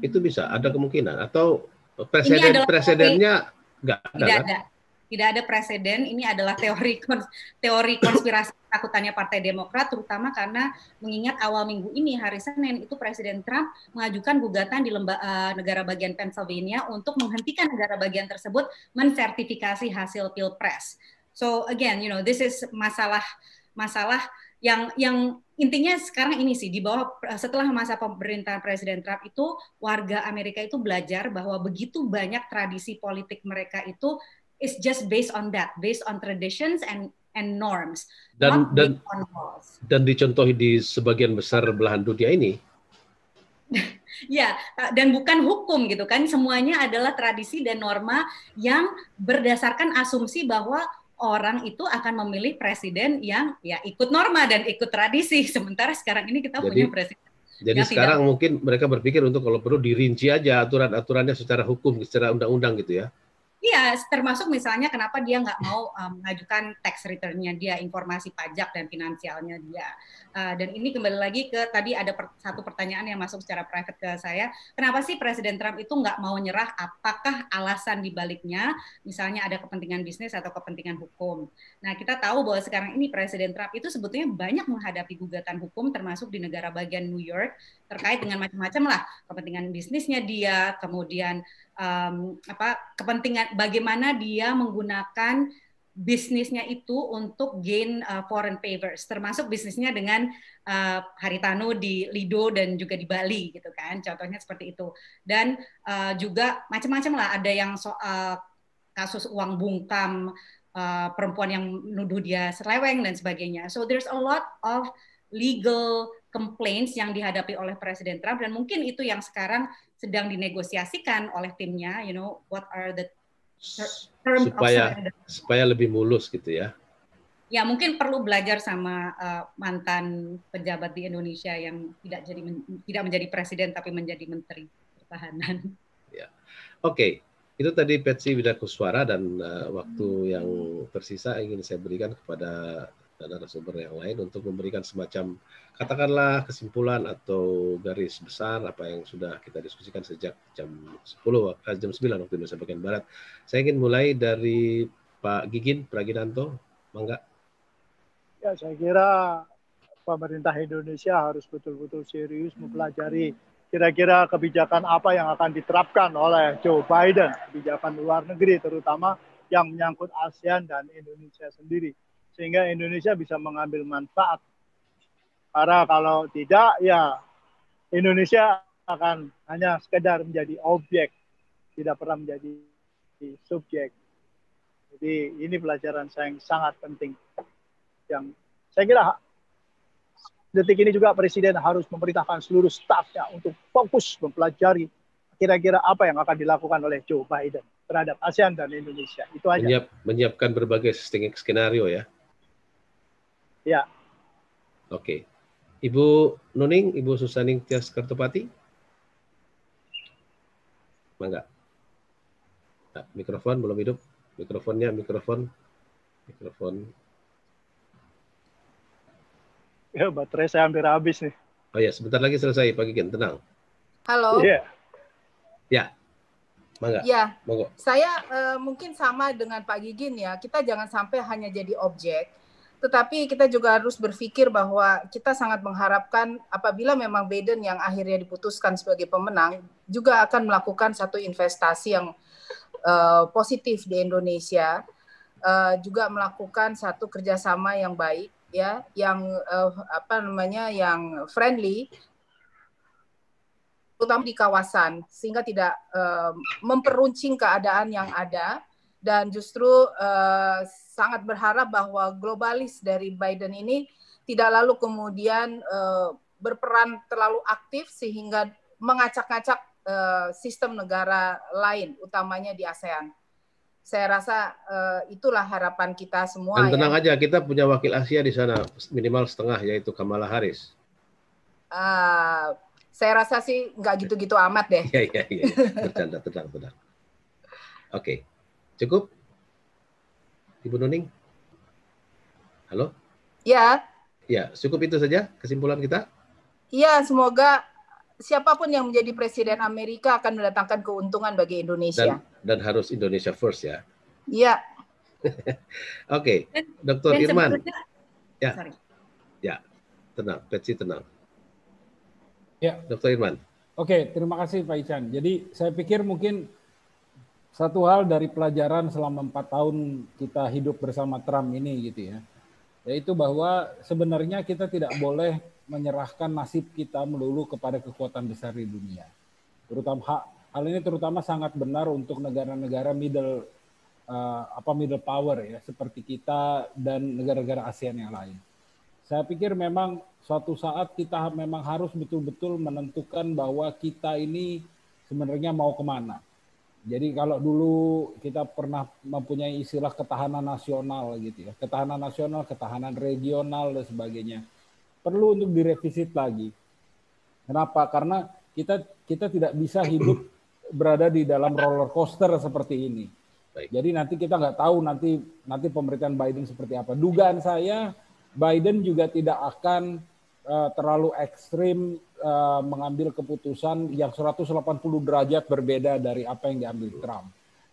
Itu bisa ada kemungkinan, atau presidennya tidak ada presiden. Ini adalah teori konspirasi takutannya Partai Demokrat, terutama karena mengingat awal minggu ini hari Senin itu Presiden Trump mengajukan gugatan di negara bagian Pennsylvania untuk menghentikan negara bagian tersebut mensertifikasi hasil Pilpres. So again, this is masalah yang intinya sekarang ini sih, di bawah setelah masa pemerintahan Presiden Trump itu warga Amerika itu belajar bahwa begitu banyak tradisi politik mereka itu is just based on traditions and norms, dan dicontohi di sebagian besar belahan dunia ini. Ya, dan bukan hukum gitu kan, semuanya adalah tradisi dan norma yang berdasarkan asumsi bahwa orang itu akan memilih presiden yang ya ikut norma dan ikut tradisi. Sementara sekarang ini kita punya presiden. Jadi sekarang mungkin mereka berpikir untuk kalau perlu dirinci aja aturan-aturannya secara hukum, secara undang-undang gitu ya. Iya, termasuk misalnya kenapa dia nggak mau mengajukan tax return-nya dia, informasi pajak dan finansialnya dia. Dan ini kembali lagi ke tadi ada satu pertanyaan yang masuk secara private ke saya. Kenapa sih Presiden Trump itu nggak mau nyerah? Apakah alasan dibaliknya misalnya ada kepentingan bisnis atau kepentingan hukum? Nah, kita tahu bahwa sekarang ini Presiden Trump itu sebetulnya banyak menghadapi gugatan hukum termasuk di negara bagian New York terkait dengan macam-macam lah, kepentingan bisnisnya dia, kemudian kepentingan bagaimana dia menggunakan bisnisnya itu untuk gain foreign favors, termasuk bisnisnya dengan Haritanu di Lido dan juga di Bali gitu kan, contohnya seperti itu. Dan juga macam-macam lah, ada yang soal kasus uang bungkam, perempuan yang menuduh dia seleweng dan sebagainya. So there's a lot of legal complaints yang dihadapi oleh Presiden Trump, dan mungkin itu yang sekarang sedang dinegosiasikan oleh timnya, what are the terms supaya lebih mulus gitu ya. Ya, mungkin perlu belajar sama mantan pejabat di Indonesia yang tidak menjadi presiden tapi menjadi menteri pertahanan. Ya. Oke. Itu tadi Patsy Widakuswara, dan waktu yang tersisa ingin saya berikan kepada narasumber yang lain untuk memberikan semacam katakanlah kesimpulan atau garis besar apa yang sudah kita diskusikan sejak jam 9 waktu Indonesia bagian Barat. Saya ingin mulai dari Pak Gigin Praginanto, mangga. Ya, saya kira pemerintah Indonesia harus betul-betul serius mempelajari kira-kira kebijakan apa yang akan diterapkan oleh Joe Biden, kebijakan luar negeri terutama yang menyangkut ASEAN dan Indonesia sendiri, sehingga Indonesia bisa mengambil manfaat. Karena kalau tidak, ya Indonesia akan hanya sekedar menjadi objek, tidak pernah menjadi subjek. Jadi ini pelajaran yang sangat penting. Yang saya kira detik ini juga Presiden harus memerintahkan seluruh stafnya untuk fokus mempelajari kira-kira apa yang akan dilakukan oleh Joe Biden terhadap ASEAN dan Indonesia. Itu aja. Menyiapkan berbagai skenario ya. Ya. Oke. Ibu Nuning, Ibu Susaning Tias Kartopati. Mangga. Nah, mikrofon belum hidup. Mikrofon. Ya, baterai saya hampir habis nih. Oh ya, sebentar lagi selesai Pak Gigen, tenang. Halo. Iya. Ya, mangga. Ya, Monggo. saya mungkin sama dengan Pak Gigin ya. Kita jangan sampai hanya jadi objek, tetapi kita juga harus berpikir bahwa kita sangat mengharapkan apabila memang Biden yang akhirnya diputuskan sebagai pemenang juga akan melakukan satu investasi yang positif di Indonesia, juga melakukan satu kerjasama yang baik ya, yang yang friendly, terutama di kawasan, sehingga tidak memperuncing keadaan yang ada, dan justru sangat berharap bahwa globalis dari Biden ini tidak lalu kemudian berperan terlalu aktif sehingga mengacak-ngacak sistem negara lain, utamanya di ASEAN. Saya rasa itulah harapan kita semua. Dan tenang aja, kita punya wakil Asia di sana minimal setengah, yaitu Kamala Harris. Saya rasa sih nggak gitu-gitu amat deh. Iya. Bercanda, tenang. Oke, cukup? Ibu Nuning? Halo? Ya. Ya, cukup itu saja kesimpulan kita? Iya, semoga siapapun yang menjadi presiden Amerika akan mendatangkan keuntungan bagi Indonesia. Dan harus Indonesia first ya? Iya. Oke, Dr. Irman. Ya. Sorry. Ya, tenang, Peci tenang. Ya. Dr. Irman. Oke, terima kasih Pak Ican. Jadi saya pikir mungkin satu hal dari pelajaran selama 4 tahun kita hidup bersama Trump ini gitu ya, yaitu bahwa sebenarnya kita tidak boleh menyerahkan nasib kita melulu kepada kekuatan besar di dunia. Hal ini terutama sangat benar untuk negara-negara middle power ya, seperti kita dan negara-negara ASEAN yang lain. Saya pikir memang suatu saat kita memang harus betul-betul menentukan bahwa kita ini sebenarnya mau kemana. Jadi kalau dulu kita pernah mempunyai istilah ketahanan nasional gitu ya, ketahanan nasional, ketahanan regional dan sebagainya, perlu untuk direvisit lagi. Kenapa? Karena kita tidak bisa hidup berada di dalam roller coaster seperti ini. Baik. Jadi nanti kita nggak tahu nanti pemerintahan Biden seperti apa. Dugaan saya Biden juga tidak akan terlalu ekstrim mengambil keputusan yang 180 derajat berbeda dari apa yang diambil Trump.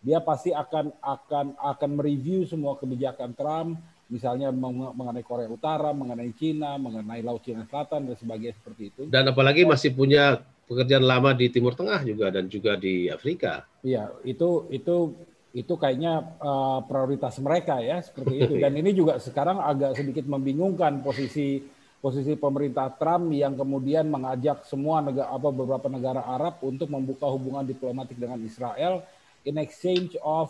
Dia pasti akan mereview semua kebijakan Trump, misalnya mengenai Korea Utara, mengenai Cina, mengenai Laut Cina Selatan dan sebagainya seperti itu. Dan apalagi masih punya pekerjaan lama di Timur Tengah juga dan juga di Afrika. Iya, itu kayaknya prioritas mereka ya seperti itu. Dan ini juga sekarang agak sedikit membingungkan posisi pemerintah Trump yang kemudian mengajak semua beberapa negara Arab untuk membuka hubungan diplomatik dengan Israel in exchange of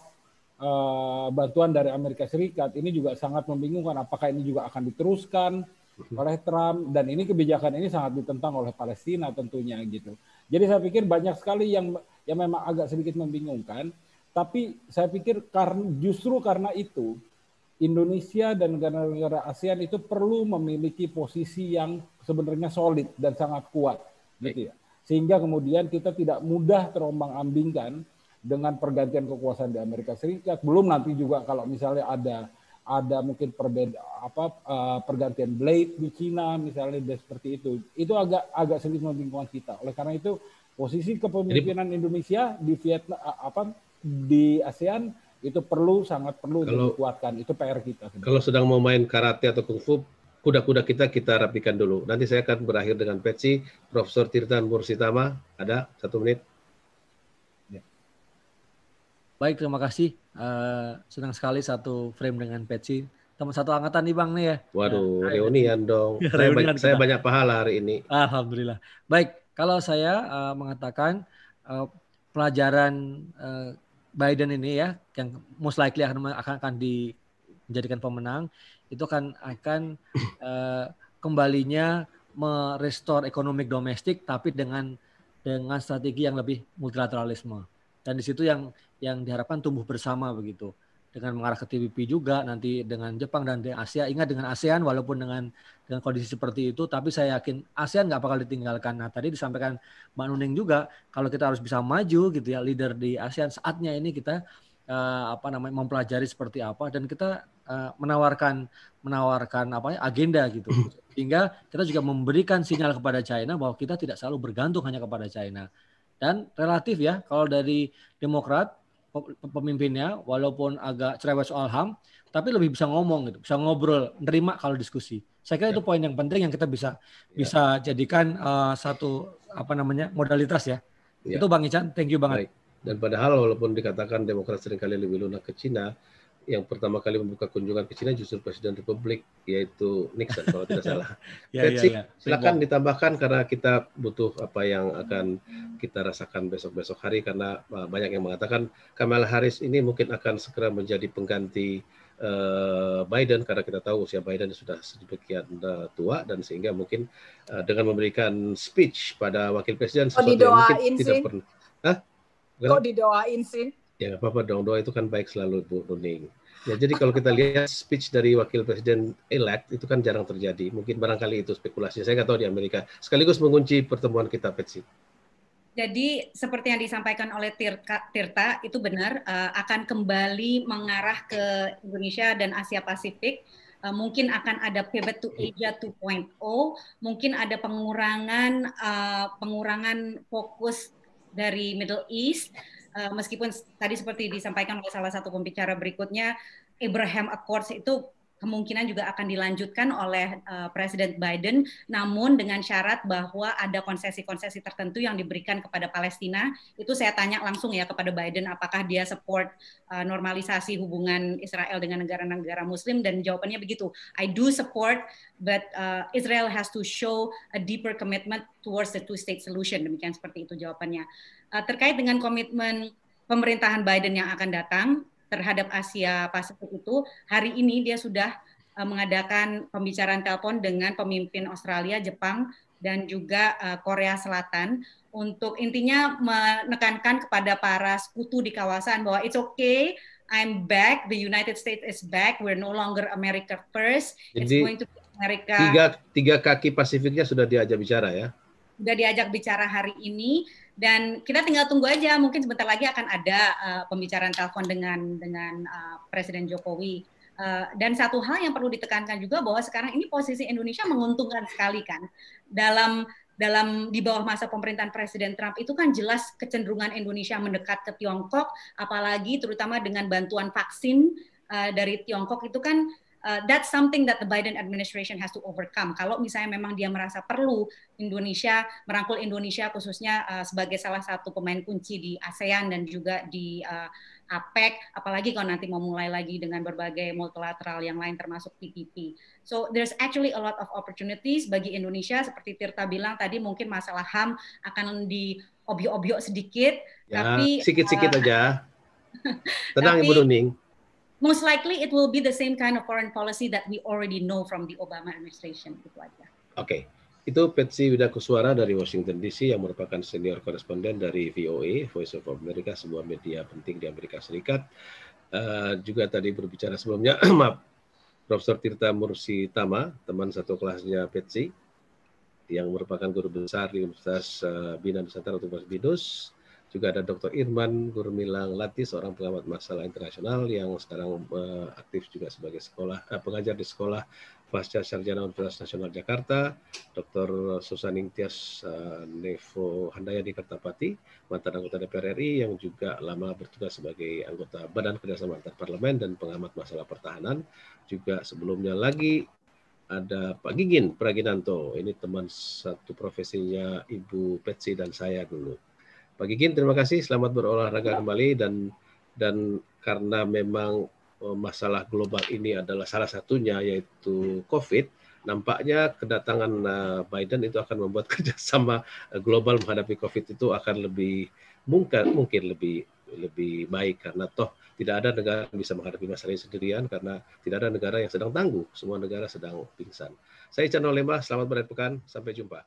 bantuan dari Amerika Serikat. Ini juga sangat membingungkan apakah ini juga akan diteruskan oleh Trump, dan ini kebijakan ini sangat ditentang oleh Palestina tentunya gitu. Jadi saya pikir banyak sekali yang memang agak sedikit membingungkan, tapi saya pikir justru karena itu Indonesia dan negara-negara ASEAN itu perlu memiliki posisi yang sebenarnya solid dan sangat kuat, gitu ya. Sehingga kemudian kita tidak mudah terombang-ambingkan dengan pergantian kekuasaan di Amerika Serikat. Belum nanti juga kalau misalnya ada mungkin pergantian blade di Cina misalnya dan seperti itu agak sedikit membingungkan kita. Oleh karena itu posisi kepemimpinan Indonesia di Vietnam di ASEAN itu sangat perlu dikuatkan. Itu PR kita. Kalau sedang mau main karate atau kungfu, kuda-kuda kita rapikan dulu. Nanti saya akan berakhir dengan Peci. Profesor Tirtan Mursitama, ada 1 menit. Ya. Baik, terima kasih. Senang sekali satu frame dengan Peci. Teman satu angkatan nih Bang nih ya. Waduh, reunian dong. Saya banyak pahala hari ini. Alhamdulillah. Baik, kalau saya mengatakan pelajaran Biden ini ya, yang most likely akan dijadikan pemenang, itu akan kembalinya merestore ekonomi domestik, tapi dengan strategi yang lebih multilateralisme. Dan di situ yang diharapkan tumbuh bersama begitu. dengan mengarah ke TPP juga, nanti dengan Jepang dan dengan Asia. Ingat dengan ASEAN walaupun dengan kondisi seperti itu, tapi saya yakin ASEAN nggak bakal ditinggalkan. Nah tadi disampaikan Mbak Nuning juga, kalau kita harus bisa maju gitu ya, leader di ASEAN, saatnya ini kita mempelajari seperti apa dan kita menawarkan agenda gitu, sehingga kita juga memberikan sinyal kepada China bahwa kita tidak selalu bergantung hanya kepada China. Dan relatif ya, kalau dari Demokrat pemimpinnya walaupun agak cerewet soal HAM, tapi lebih bisa ngomong gitu, bisa ngobrol, nerima kalau diskusi. Saya kira itu poin yang penting yang kita bisa jadikan satu modalitas ya. Itu Bang Ican, thank you banget. Baik. Dan padahal walaupun dikatakan Demokrat seringkali lebih lunak ke Cina, yang pertama kali membuka kunjungan ke Cina justru Presiden Republik, yaitu Nixon kalau tidak salah. Silakan ditambahkan karena kita butuh apa yang akan kita rasakan besok-besok hari, karena banyak yang mengatakan Kamala Harris ini mungkin akan segera menjadi pengganti Biden, karena kita tahu usia Biden sudah sedemikian tua, dan sehingga mungkin dengan memberikan speech pada wakil presiden sesuatu yang mungkin tidak pernah. Kok didoain sih? Ya nggak apa-apa dong, doa itu kan baik selalu Bu Nuning. Ya, jadi kalau kita lihat speech dari wakil presiden elect itu kan jarang terjadi. Mungkin barangkali itu spekulasi. Saya nggak tahu di Amerika. Sekaligus mengunci pertemuan kita, Patsy. Jadi seperti yang disampaikan oleh Tirta itu benar, akan kembali mengarah ke Indonesia dan Asia Pasifik. Mungkin akan ada pivot to Asia 2.0, mungkin ada pengurangan fokus dari Middle East. Meskipun tadi seperti disampaikan oleh salah satu pembicara berikutnya, Abraham Accords itu kemungkinan juga akan dilanjutkan oleh Presiden Biden, namun dengan syarat bahwa ada konsesi-konsesi tertentu yang diberikan kepada Palestina. Itu saya tanya langsung ya kepada Biden, apakah dia support normalisasi hubungan Israel dengan negara-negara Muslim, dan jawabannya begitu, I do support, but Israel has to show a deeper commitment towards the two-state solution. Demikian, seperti itu jawabannya. Terkait dengan komitmen pemerintahan Biden yang akan datang terhadap Asia Pasifik itu, hari ini dia sudah mengadakan pembicaraan telepon dengan pemimpin Australia, Jepang, dan juga Korea Selatan untuk intinya menekankan kepada para sekutu di kawasan bahwa it's okay, I'm back, the United States is back, we're no longer America first, it's going to be America. Tiga kaki Pasifiknya sudah diajak bicara ya? Sudah diajak bicara hari ini, dan kita tinggal tunggu aja, mungkin sebentar lagi akan ada pembicaraan telepon dengan Presiden Jokowi. Dan satu hal yang perlu ditekankan juga bahwa sekarang ini posisi Indonesia menguntungkan sekali kan. Di bawah masa pemerintahan Presiden Trump itu kan jelas kecenderungan Indonesia mendekat ke Tiongkok, apalagi terutama dengan bantuan vaksin dari Tiongkok itu kan. That's something that the Biden administration has to overcome. Kalau misalnya memang dia merasa perlu Indonesia, merangkul Indonesia khususnya sebagai salah satu pemain kunci di ASEAN dan juga di APEC, apalagi kalau nanti mau mulai lagi dengan berbagai multilateral yang lain termasuk TPP. So there's actually a lot of opportunities bagi Indonesia, seperti Tirta bilang tadi, mungkin masalah HAM akan diobyok-obyok sedikit, ya, tapi sedikit-sedikit aja. Tenang Ibu Nuning. Most likely it will be the same kind of foreign policy that we already know from the Obama administration. Gitu aja. Oke. Itu Patsy Widakuswara dari Washington DC yang merupakan senior koresponden dari VOA, Voice of America, sebuah media penting di Amerika Serikat. Juga tadi berbicara sebelumnya, maaf, Profesor Tirta Mursi Tama, teman satu kelasnya Patsy, yang merupakan guru besar di Universitas Bina Nusantara atau BINUS. Juga ada Dr. Irman Gurmilang Lati, seorang pengamat masalah internasional yang sekarang aktif juga sebagai pengajar di Sekolah Pasca Sarjana Universitas Nasional Jakarta. Dr. Susaning Tias Nevo Handayani Kertapati, mantan anggota DPR RI yang juga lama bertugas sebagai anggota Badan Kerjasama Antar Parlemen dan pengamat masalah pertahanan. Juga sebelumnya lagi ada Pak Gigin Praginanto, ini teman satu profesinya Ibu Patsy dan saya dulu. Pak Gigin, terima kasih. Selamat berolahraga kembali, dan karena memang masalah global ini adalah salah satunya yaitu COVID, nampaknya kedatangan Biden itu akan membuat kerjasama global menghadapi COVID itu akan mungkin lebih baik, karena toh tidak ada negara yang bisa menghadapi masalah ini sendirian, karena tidak ada negara yang sedang tangguh, semua negara sedang pingsan. Saya Ican Olema, selamat beraktivitas pekan, sampai jumpa.